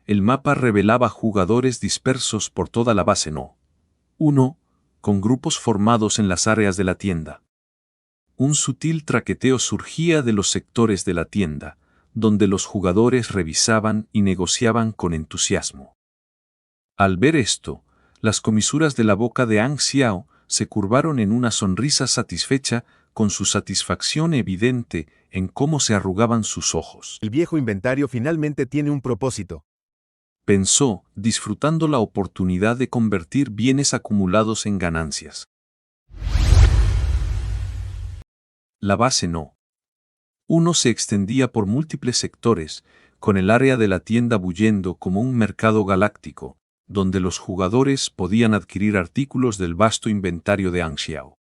El mapa revelaba jugadores dispersos por toda la base No. 1, con grupos formados en las áreas de la tienda. Un sutil traqueteo surgía de los sectores de la tienda, donde los jugadores revisaban y negociaban con entusiasmo. Al ver esto, las comisuras de la boca de Ang Xiao se curvaron en una sonrisa satisfecha, con su satisfacción evidente en cómo se arrugaban sus ojos. El viejo inventario finalmente tiene un propósito, pensó, disfrutando la oportunidad de convertir bienes acumulados en ganancias. La base No. 1 se extendía por múltiples sectores, con el área de la tienda bullendo como un mercado galáctico, donde los jugadores podían adquirir artículos del vasto inventario de Ang Xiao.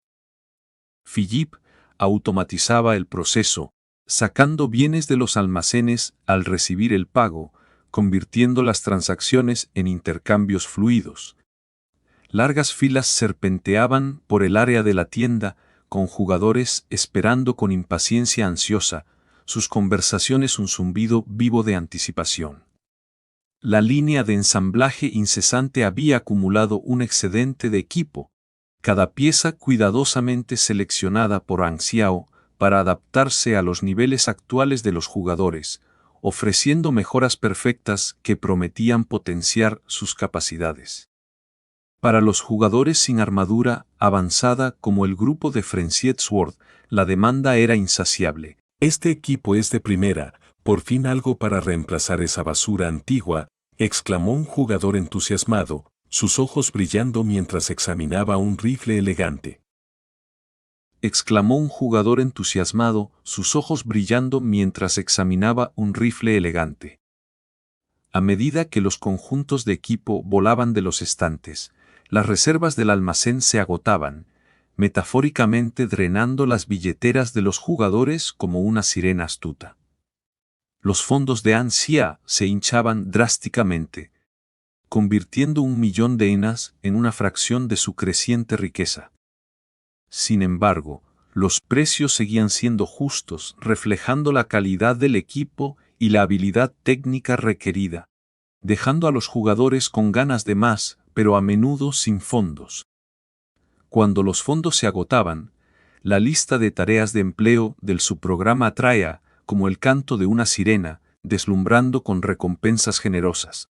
Phillip automatizaba el proceso, sacando bienes de los almacenes al recibir el pago, convirtiendo las transacciones en intercambios fluidos. Largas filas serpenteaban por el área de la tienda, con jugadores esperando con impaciencia ansiosa, sus conversaciones un zumbido vivo de anticipación. La línea de ensamblaje incesante había acumulado un excedente de equipo, cada pieza cuidadosamente seleccionada por Ang Xiao para adaptarse a los niveles actuales de los jugadores, ofreciendo mejoras perfectas que prometían potenciar sus capacidades. Para los jugadores sin armadura avanzada como el grupo de Frenzied Sword, la demanda era insaciable. Este equipo es de primera, por fin algo para reemplazar esa basura antigua, exclamó un jugador entusiasmado, sus ojos brillando mientras examinaba un rifle elegante. Exclamó un jugador entusiasmado, sus ojos brillando mientras examinaba un rifle elegante. A medida que los conjuntos de equipo volaban de los estantes, las reservas del almacén se agotaban, metafóricamente drenando las billeteras de los jugadores como una sirena astuta. Los fondos de Ang Xiao se hinchaban drásticamente, convirtiendo 1.000.000 de enas en una fracción de su creciente riqueza. Sin embargo, los precios seguían siendo justos, reflejando la calidad del equipo y la habilidad técnica requerida, dejando a los jugadores con ganas de más, pero a menudo sin fondos. Cuando los fondos se agotaban, la lista de tareas de empleo del subprograma atraía, como el canto de una sirena, deslumbrando con recompensas generosas.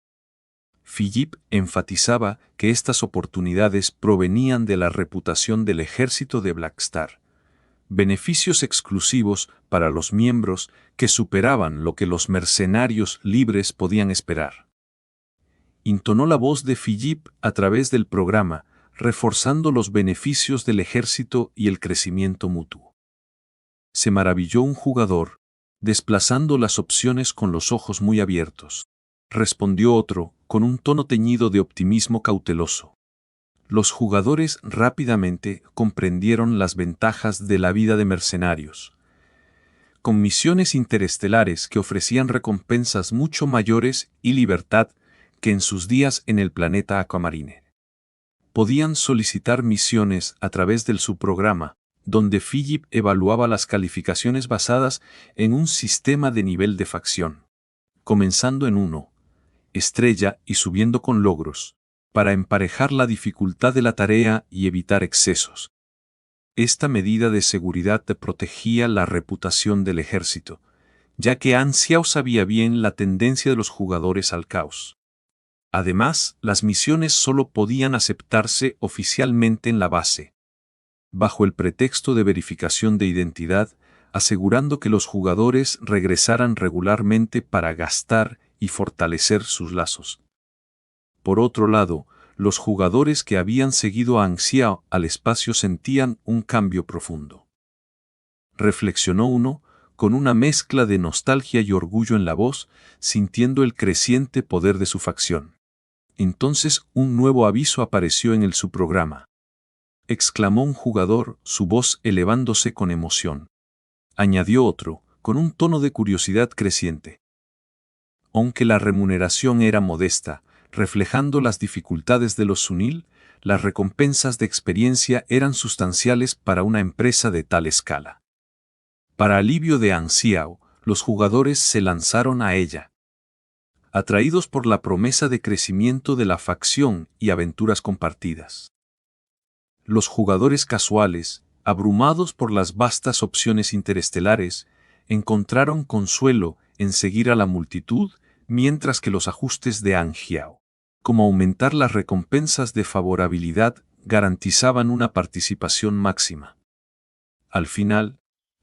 Phillip enfatizaba que estas oportunidades provenían de la reputación del ejército de Blackstar. Beneficios exclusivos para los miembros que superaban lo que los mercenarios libres podían esperar. Intonó la voz de Phillip a través del programa, reforzando los beneficios del ejército y el crecimiento mutuo. Se maravilló un jugador, desplazando las opciones con los ojos muy abiertos. Respondió otro, con un tono teñido de optimismo cauteloso. Los jugadores rápidamente comprendieron las ventajas de la vida de mercenarios. Con misiones interestelares que ofrecían recompensas mucho mayores y libertad que en sus días en el planeta Aquamarine. Podían solicitar misiones a través del subprograma, donde Phillip evaluaba las calificaciones basadas en un sistema de nivel de facción, comenzando en 1 estrella y subiendo con logros, para emparejar la dificultad de la tarea y evitar excesos. Esta medida de seguridad protegía la reputación del ejército, ya que Ang Xiao sabía bien la tendencia de los jugadores al caos. Además, las misiones solo podían aceptarse oficialmente en la base, bajo el pretexto de verificación de identidad, asegurando que los jugadores regresaran regularmente para gastar y fortalecer sus lazos. Por otro lado, los jugadores que habían seguido a Ang Xiao al espacio sentían un cambio profundo. Reflexionó uno, con una mezcla de nostalgia y orgullo en la voz, sintiendo el creciente poder de su facción. Entonces un nuevo aviso apareció en el subprograma. Exclamó un jugador, su voz elevándose con emoción. Añadió otro, con un tono de curiosidad creciente. Aunque la remuneración era modesta, reflejando las dificultades de los Sunil, las recompensas de experiencia eran sustanciales para una empresa de tal escala. Para alivio de Ang Xiao, los jugadores se lanzaron a ella. Atraídos por la promesa de crecimiento de la facción y aventuras compartidas. Los jugadores casuales, abrumados por las vastas opciones interestelares, encontraron consuelo en seguir a la multitud, mientras que los ajustes de Angiao, como aumentar las recompensas de favorabilidad, garantizaban una participación máxima. Al final,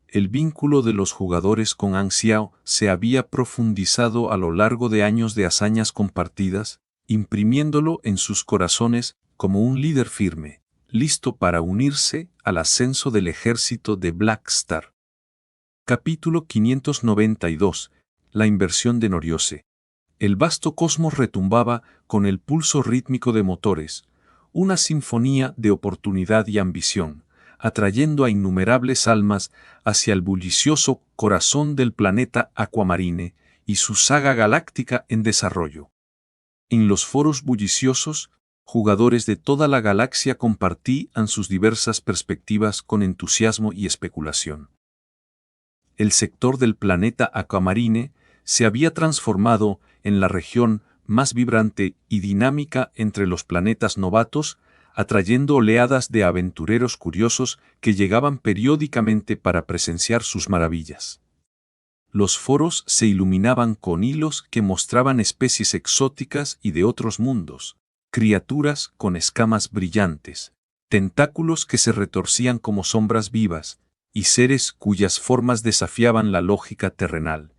el vínculo de los jugadores con Anxiao se había profundizado a lo largo de años de hazañas compartidas, imprimiéndolo en sus corazones como un líder firme, listo para unirse al ascenso del ejército de Black Star. Capítulo 592. La inversión de Noriose. El vasto cosmos retumbaba con el pulso rítmico de motores, una sinfonía de oportunidad y ambición, atrayendo a innumerables almas hacia el bullicioso corazón del planeta Aquamarine y su saga galáctica en desarrollo. En los foros bulliciosos, jugadores de toda la galaxia compartían sus diversas perspectivas con entusiasmo y especulación. El sector del planeta Aquamarine se había transformado en la región más vibrante y dinámica entre los planetas novatos, atrayendo oleadas de aventureros curiosos que llegaban periódicamente para presenciar sus maravillas. Los foros se iluminaban con hilos que mostraban especies exóticas y de otros mundos, criaturas con escamas brillantes, tentáculos que se retorcían como sombras vivas, y seres cuyas formas desafiaban la lógica terrenal.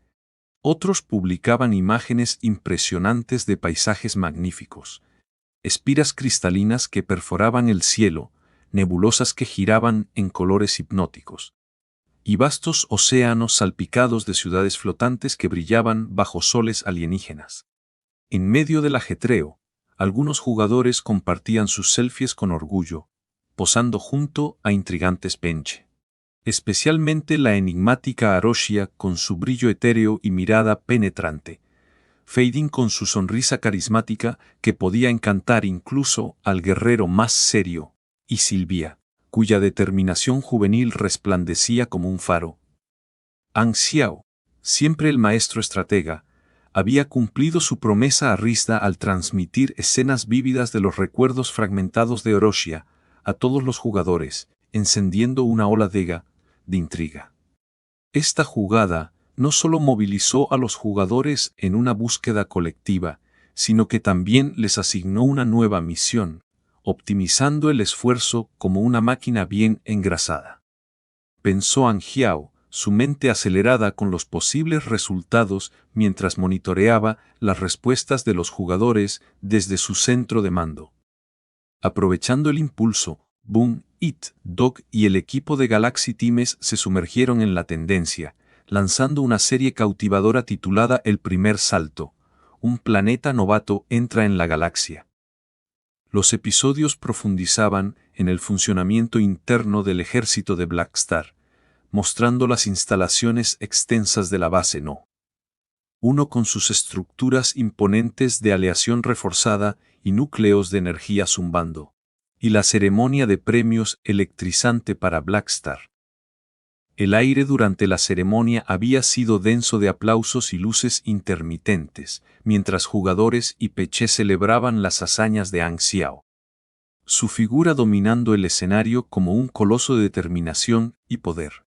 Otros publicaban imágenes impresionantes de paisajes magníficos, espiras cristalinas que perforaban el cielo, nebulosas que giraban en colores hipnóticos, y vastos océanos salpicados de ciudades flotantes que brillaban bajo soles alienígenas. En medio del ajetreo, algunos jugadores compartían sus selfies con orgullo, posando junto a intrigantes penche. Especialmente la enigmática Aroshia con su brillo etéreo y mirada penetrante, Fading con su sonrisa carismática que podía encantar incluso al guerrero más serio, y Silvia, cuya determinación juvenil resplandecía como un faro. Anxiao, siempre el maestro estratega, había cumplido su promesa a Rizda al transmitir escenas vívidas de los recuerdos fragmentados de Oroshia a todos los jugadores, encendiendo una ola de intriga. Esta jugada no solo movilizó a los jugadores en una búsqueda colectiva, sino que también les asignó una nueva misión, optimizando el esfuerzo como una máquina bien engrasada. Pensó Angiao, su mente acelerada con los posibles resultados mientras monitoreaba las respuestas de los jugadores desde su centro de mando. Aprovechando el impulso, Boom, It, Dog y el equipo de Galaxy Teams se sumergieron en la tendencia, lanzando una serie cautivadora titulada El primer salto, un planeta novato entra en la galaxia. Los episodios profundizaban en el funcionamiento interno del ejército de Black Star, mostrando las instalaciones extensas de la base No. 1 con sus estructuras imponentes de aleación reforzada y núcleos de energía zumbando, y la ceremonia de premios electrizante para Black Star. El aire durante la ceremonia había sido denso de aplausos y luces intermitentes, mientras jugadores y Peche celebraban las hazañas de Anxiao. Su figura dominando el escenario como un coloso de determinación y poder.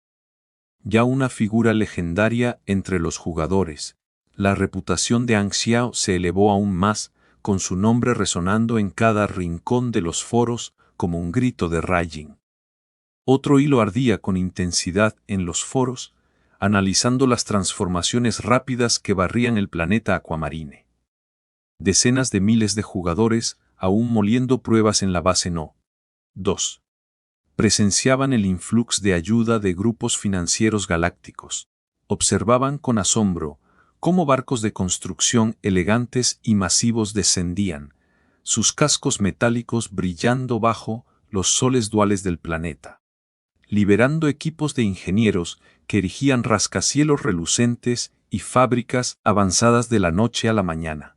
Ya una figura legendaria entre los jugadores, la reputación de Anxiao se elevó aún más, con su nombre resonando en cada rincón de los foros como un grito de Raijin. Otro hilo ardía con intensidad en los foros, analizando las transformaciones rápidas que barrían el planeta Aquamarine. Decenas de miles de jugadores, aún moliendo pruebas en la base No. 2. Presenciaban el influx de ayuda de grupos financieros galácticos. Observaban con asombro cómo barcos de construcción elegantes y masivos descendían, sus cascos metálicos brillando bajo los soles duales del planeta, liberando equipos de ingenieros que erigían rascacielos relucentes y fábricas avanzadas de la noche a la mañana.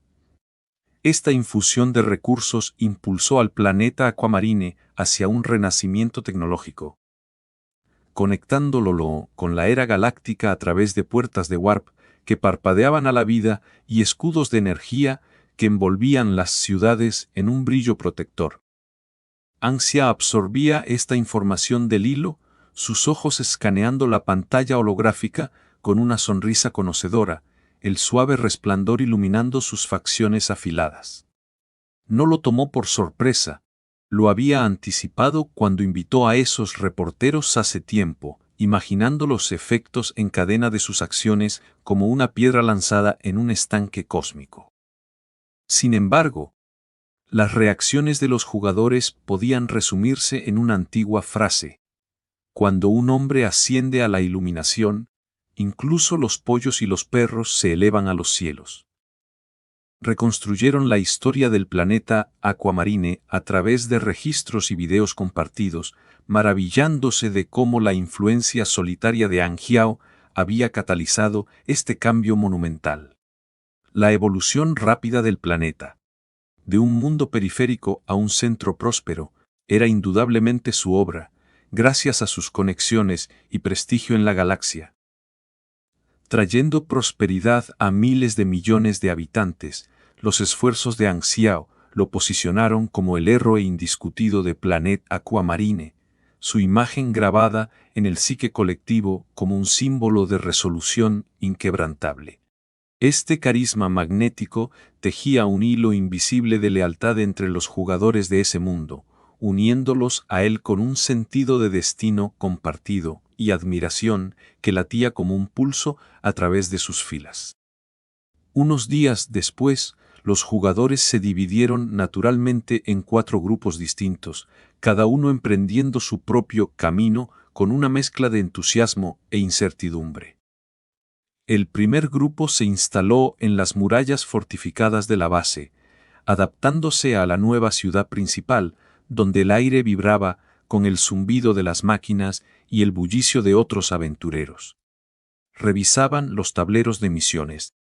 Esta infusión de recursos impulsó al planeta Aquamarine hacia un renacimiento tecnológico. Conectándolo con la era galáctica a través de puertas de warp que parpadeaban a la vida y escudos de energía que envolvían las ciudades en un brillo protector. Anxia absorbía esta información del hilo sus ojos escaneando la pantalla holográfica con una sonrisa conocedora, el suave resplandor iluminando sus facciones afiladas. No lo tomó por sorpresa, lo había anticipado cuando invitó a esos reporteros hace tiempo, imaginando los efectos en cadena de sus acciones como una piedra lanzada en un estanque cósmico. Sin embargo, las reacciones de los jugadores podían resumirse en una antigua frase: cuando un hombre asciende a la iluminación, incluso los pollos y los perros se elevan a los cielos. Reconstruyeron la historia del planeta Aquamarine a través de registros y videos compartidos, maravillándose de cómo la influencia solitaria de Angiao había catalizado este cambio monumental. La evolución rápida del planeta, de un mundo periférico a un centro próspero, era indudablemente su obra, gracias a sus conexiones y prestigio en la galaxia. Trayendo prosperidad a miles de millones de habitantes, los esfuerzos de Anxiao lo posicionaron como el héroe indiscutido de Planet Aquamarine, su imagen grabada en el psique colectivo como un símbolo de resolución inquebrantable. Este carisma magnético tejía un hilo invisible de lealtad entre los jugadores de ese mundo, uniéndolos a él con un sentido de destino compartido y admiración que latía como un pulso a través de sus filas. Unos días después, los jugadores se dividieron naturalmente en 4 grupos distintos, cada uno emprendiendo su propio camino con una mezcla de entusiasmo e incertidumbre. El primer grupo se instaló en las murallas fortificadas de la base, adaptándose a la nueva ciudad principal, donde el aire vibraba con el zumbido de las máquinas y el bullicio de otros aventureros. Revisaban los tableros de misiones,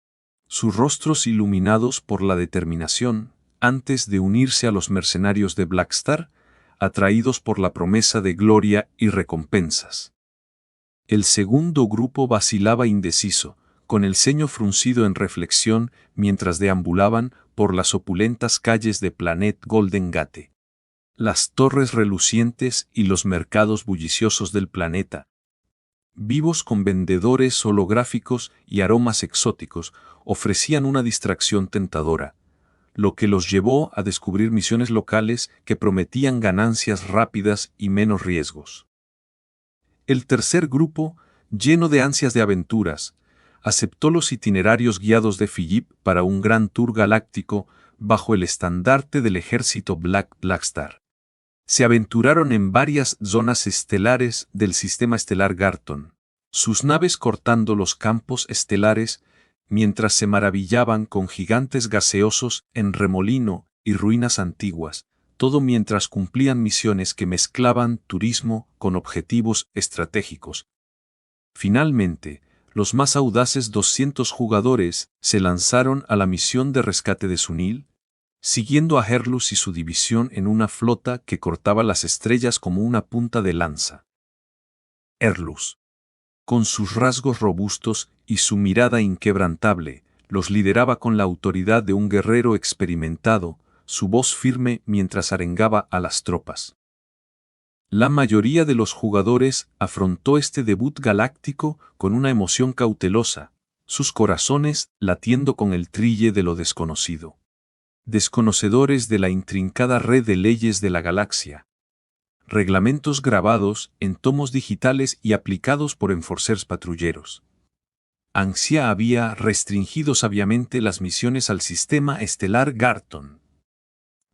sus rostros iluminados por la determinación, antes de unirse a los mercenarios de Blackstar, atraídos por la promesa de gloria y recompensas. El segundo grupo vacilaba indeciso, con el ceño fruncido en reflexión mientras deambulaban por las opulentas calles de Planet Golden Gate. Las torres relucientes y los mercados bulliciosos del planeta, vivos con vendedores holográficos y aromas exóticos, ofrecían una distracción tentadora, lo que los llevó a descubrir misiones locales que prometían ganancias rápidas y menos riesgos. El tercer grupo, lleno de ansias de aventuras, aceptó los itinerarios guiados de Philippe para un gran tour galáctico bajo el estandarte del ejército Blackstar. Se aventuraron en varias zonas estelares del sistema estelar Garton, sus naves cortando los campos estelares mientras se maravillaban con gigantes gaseosos en remolino y ruinas antiguas, todo mientras cumplían misiones que mezclaban turismo con objetivos estratégicos. Finalmente, los más audaces 200 jugadores se lanzaron a la misión de rescate de Sunil, siguiendo a Herlus y su división en una flota que cortaba las estrellas como una punta de lanza. Herlus, con sus rasgos robustos y su mirada inquebrantable, los lideraba con la autoridad de un guerrero experimentado, su voz firme mientras arengaba a las tropas. La mayoría de los jugadores afrontó este debut galáctico con una emoción cautelosa, sus corazones latiendo con el trille de lo desconocido. Desconocedores de la intrincada red de leyes de la galaxia. Reglamentos grabados en tomos digitales y aplicados por enforcers patrulleros. Anxia había restringido sabiamente las misiones al sistema estelar Garton.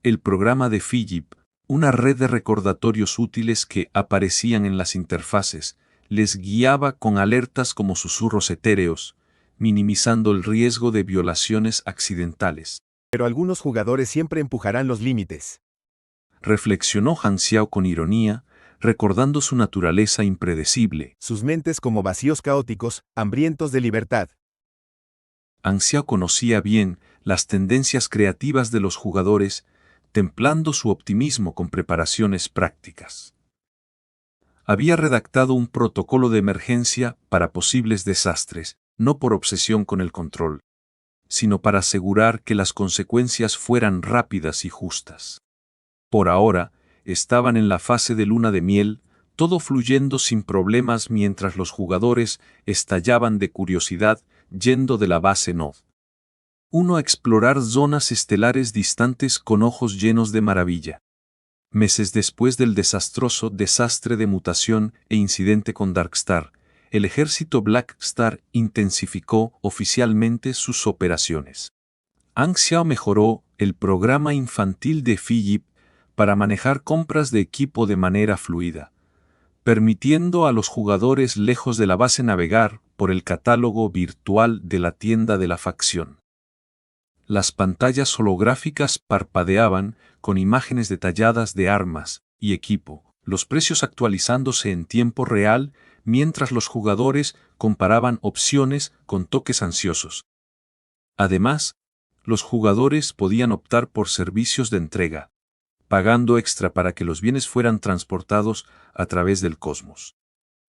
El programa de Philippe, una red de recordatorios útiles que aparecían en las interfaces, les guiaba con alertas como susurros etéreos, minimizando el riesgo de violaciones accidentales. Pero algunos jugadores siempre empujarán los límites. Reflexionó Anxiao con ironía, recordando su naturaleza impredecible. Sus mentes como vacíos caóticos, hambrientos de libertad. Anxiao conocía bien las tendencias creativas de los jugadores, templando su optimismo con preparaciones prácticas. Había redactado un protocolo de emergencia para posibles desastres, no por obsesión con el control, sino para asegurar que las consecuencias fueran rápidas y justas. Por ahora, estaban en la fase de luna de miel, todo fluyendo sin problemas mientras los jugadores estallaban de curiosidad yendo de la base Nod 1 a explorar zonas estelares distantes con ojos llenos de maravilla. Meses después del desastroso desastre de mutación e incidente con Darkstar, el ejército Black Star intensificó oficialmente sus operaciones. Ang Xiao mejoró el programa infantil de Phillip para manejar compras de equipo de manera fluida, permitiendo a los jugadores lejos de la base navegar por el catálogo virtual de la tienda de la facción. Las pantallas holográficas parpadeaban con imágenes detalladas de armas y equipo, los precios actualizándose en tiempo real mientras los jugadores comparaban opciones con toques ansiosos. Además, los jugadores podían optar por servicios de entrega, pagando extra para que los bienes fueran transportados a través del cosmos.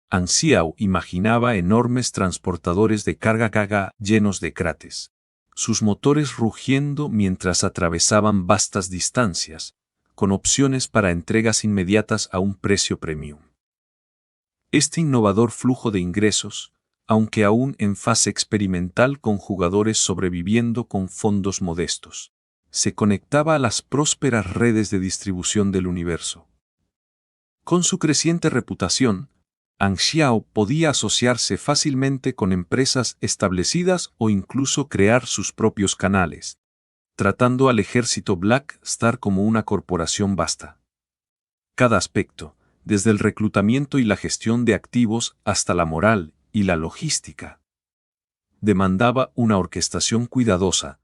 Ang Xiao imaginaba enormes transportadores de carga llenos de crates, sus motores rugiendo mientras atravesaban vastas distancias, con opciones para entregas inmediatas a un precio premium. Este innovador flujo de ingresos, aunque aún en fase experimental con jugadores sobreviviendo con fondos modestos, se conectaba a las prósperas redes de distribución del universo. Con su creciente reputación, Ang Xiao podía asociarse fácilmente con empresas establecidas o incluso crear sus propios canales, tratando al ejército Black Star como una corporación vasta. Cada aspecto, desde el reclutamiento y la gestión de activos hasta la moral y la logística, demandaba una orquestación cuidadosa,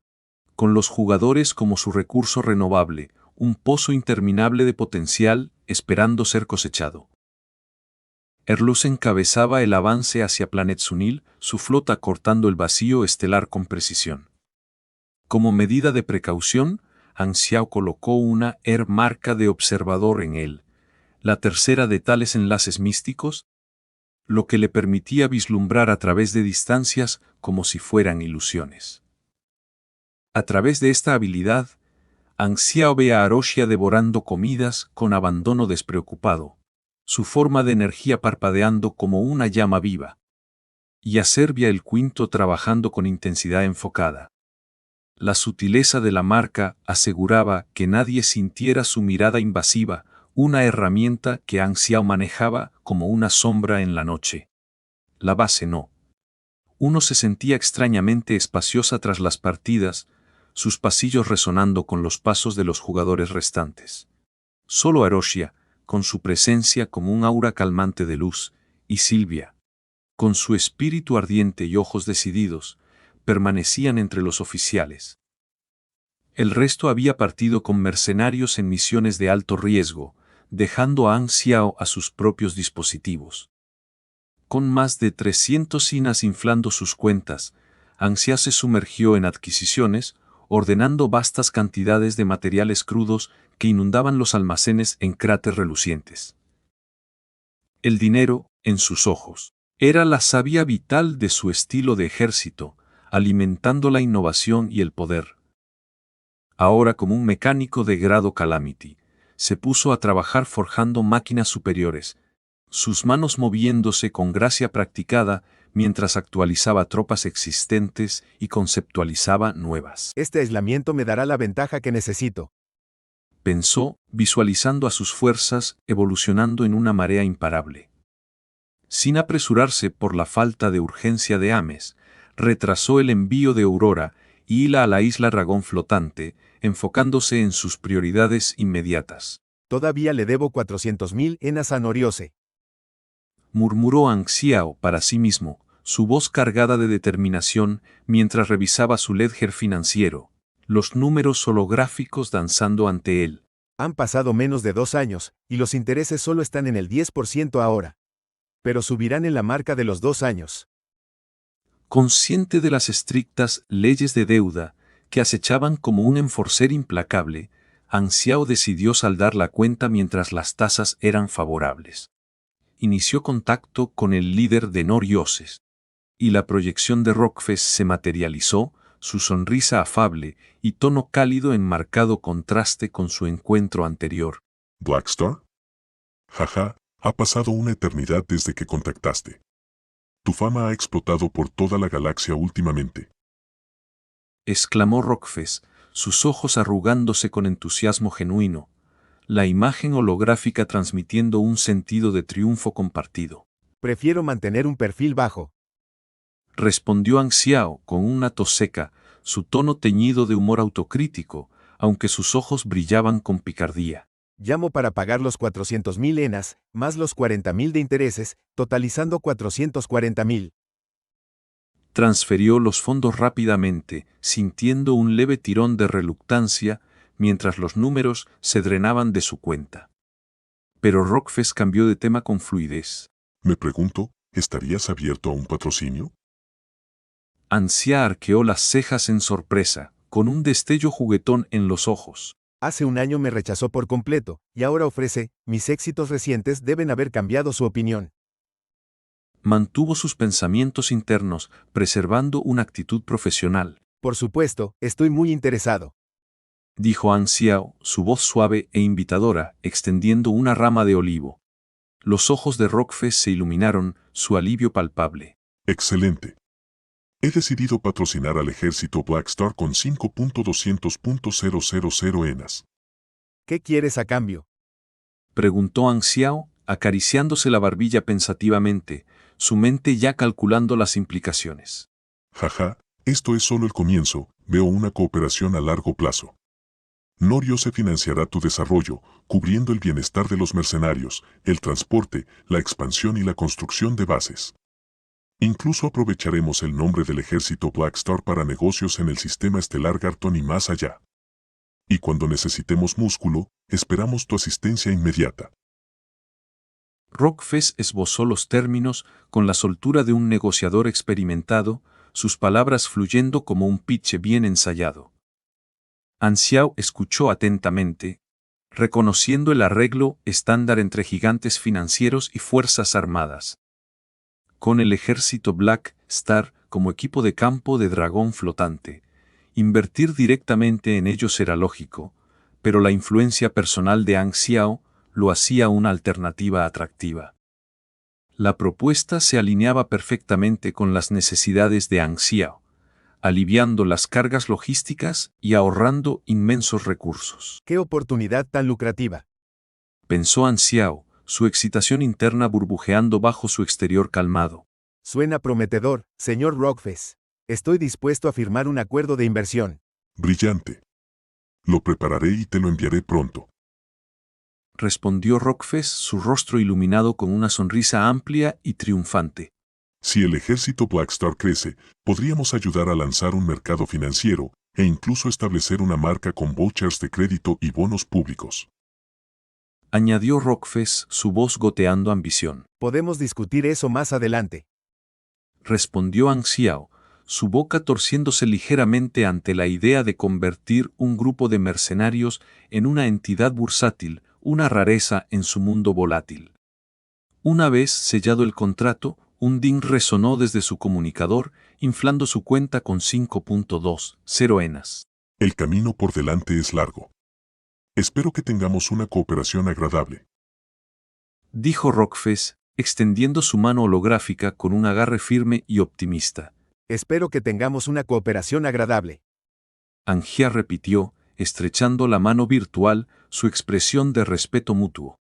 con los jugadores como su recurso renovable, un pozo interminable de potencial esperando ser cosechado. Erlus encabezaba el avance hacia Planet Sunil, su flota cortando el vacío estelar con precisión. Como medida de precaución, Ang Xiao colocó una marca de observador en él, la tercera de tales enlaces místicos, lo que le permitía vislumbrar a través de distancias como si fueran ilusiones. A través de esta habilidad, Ang Xiao ve a Aroshia devorando comidas con abandono despreocupado, su forma de energía parpadeando como una llama viva, y a Servia el Quinto trabajando con intensidad enfocada. La sutileza de la marca aseguraba que nadie sintiera su mirada invasiva, una herramienta que Ang Xiao manejaba como una sombra en la noche. La base no. Uno se sentía extrañamente espaciosa tras las partidas, sus pasillos resonando con los pasos de los jugadores restantes. Solo Aroshia, con su presencia como un aura calmante de luz, y Silvia, con su espíritu ardiente y ojos decididos, permanecían entre los oficiales. El resto había partido con mercenarios en misiones de alto riesgo, dejando a Ang Xiao a sus propios dispositivos. Con más de 300 sinas inflando sus cuentas, Ang Xiao se sumergió en adquisiciones, ordenando vastas cantidades de materiales crudos que inundaban los almacenes en cráteres relucientes. El dinero, en sus ojos, era la savia vital de su estilo de ejército, alimentando la innovación y el poder. Ahora, como un mecánico de grado Calamity, se puso a trabajar forjando máquinas superiores, sus manos moviéndose con gracia practicada mientras actualizaba tropas existentes y conceptualizaba nuevas. Este aislamiento me dará la ventaja que necesito, pensó, visualizando a sus fuerzas evolucionando en una marea imparable. Sin apresurarse por la falta de urgencia de Ames, retrasó el envío de Aurora y Hila a la isla Dragón Flotante, enfocándose en sus prioridades inmediatas. Todavía le debo 400.000 enas a Noriose, murmuró Ang Xiao para sí mismo, su voz cargada de determinación mientras revisaba su ledger financiero, los números holográficos danzando ante él. Han pasado menos de 2 años, y los intereses solo están en el 10% ahora. Pero subirán en la marca de los 2 años. Consciente de las estrictas leyes de deuda que acechaban como un enforcer implacable, Ang Xiao decidió saldar la cuenta mientras las tasas eran favorables. Inició contacto con el líder de Norioses, y la proyección de Rockfest se materializó, su sonrisa afable y tono cálido en marcado contraste con su encuentro anterior. ¿Blackstar? Jaja, Ha pasado una eternidad desde que contactaste. Tu fama ha explotado por toda la galaxia últimamente. Exclamó Rockfest, sus ojos arrugándose con entusiasmo genuino, la imagen holográfica transmitiendo un sentido de triunfo compartido. Prefiero mantener un perfil bajo. Respondió Anxiao con una tos seca, su tono teñido de humor autocrítico, aunque sus ojos brillaban con picardía. Llamo para pagar los 400.000 enas, más los 40.000 de intereses, totalizando 440.000. Transfirió los fondos rápidamente, sintiendo un leve tirón de reluctancia, mientras los números se drenaban de su cuenta. Pero Rockfest cambió de tema con fluidez. Me pregunto, ¿estarías abierto a un patrocinio? Ansia arqueó las cejas en sorpresa, con un destello juguetón en los ojos. Hace un año me rechazó por completo, y ahora ofrece, mis éxitos recientes deben haber cambiado su opinión. Mantuvo sus pensamientos internos, preservando una actitud profesional. Por supuesto, estoy muy interesado. Dijo Anxiao, su voz suave e invitadora, extendiendo una rama de olivo. Los ojos de Rockfest se iluminaron, su alivio palpable. Excelente. He decidido patrocinar al ejército Blackstar con 5.200.000 enas. ¿Qué quieres a cambio? Preguntó Anxiao, acariciándose la barbilla pensativamente, su mente ya calculando las implicaciones. Jaja, esto es solo el comienzo, veo una cooperación a largo plazo. Norio se financiará tu desarrollo, cubriendo el bienestar de los mercenarios, el transporte, la expansión y la construcción de bases. Incluso aprovecharemos el nombre del ejército Blackstar para negocios en el sistema estelar Garton y más allá. Y cuando necesitemos músculo, esperamos tu asistencia inmediata. Rockfest esbozó los términos con la soltura de un negociador experimentado, sus palabras fluyendo como un pitch bien ensayado. Anxiao escuchó atentamente, reconociendo el arreglo estándar entre gigantes financieros y fuerzas armadas. Con el ejército Black Star como equipo de campo de dragón flotante, invertir directamente en ellos era lógico, pero la influencia personal de Anxiao lo hacía una alternativa atractiva. La propuesta se alineaba perfectamente con las necesidades de Anxiao, aliviando las cargas logísticas y ahorrando inmensos recursos. ¡Qué oportunidad tan lucrativa! Pensó Anxiao, su excitación interna burbujeando bajo su exterior calmado. Suena prometedor, señor Rockfest. Estoy dispuesto a firmar un acuerdo de inversión. Brillante. Lo prepararé y te lo enviaré pronto. Respondió Rockfest, su rostro iluminado con una sonrisa amplia y triunfante. Si el ejército Blackstar crece, podríamos ayudar a lanzar un mercado financiero e incluso establecer una marca con vouchers de crédito y bonos públicos. Añadió Rockfest, su voz goteando ambición. Podemos discutir eso más adelante. Respondió Anxiao, su boca torciéndose ligeramente ante la idea de convertir un grupo de mercenarios en una entidad bursátil, una rareza en su mundo volátil. Una vez sellado el contrato, un ding resonó desde su comunicador, inflando su cuenta con 5.20 enas. El camino por delante es largo. Espero que tengamos una cooperación agradable. Dijo Rockfest, extendiendo su mano holográfica con un agarre firme y optimista. Espero que tengamos una cooperación agradable. Angia repitió, estrechando la mano virtual, su expresión de respeto mutuo.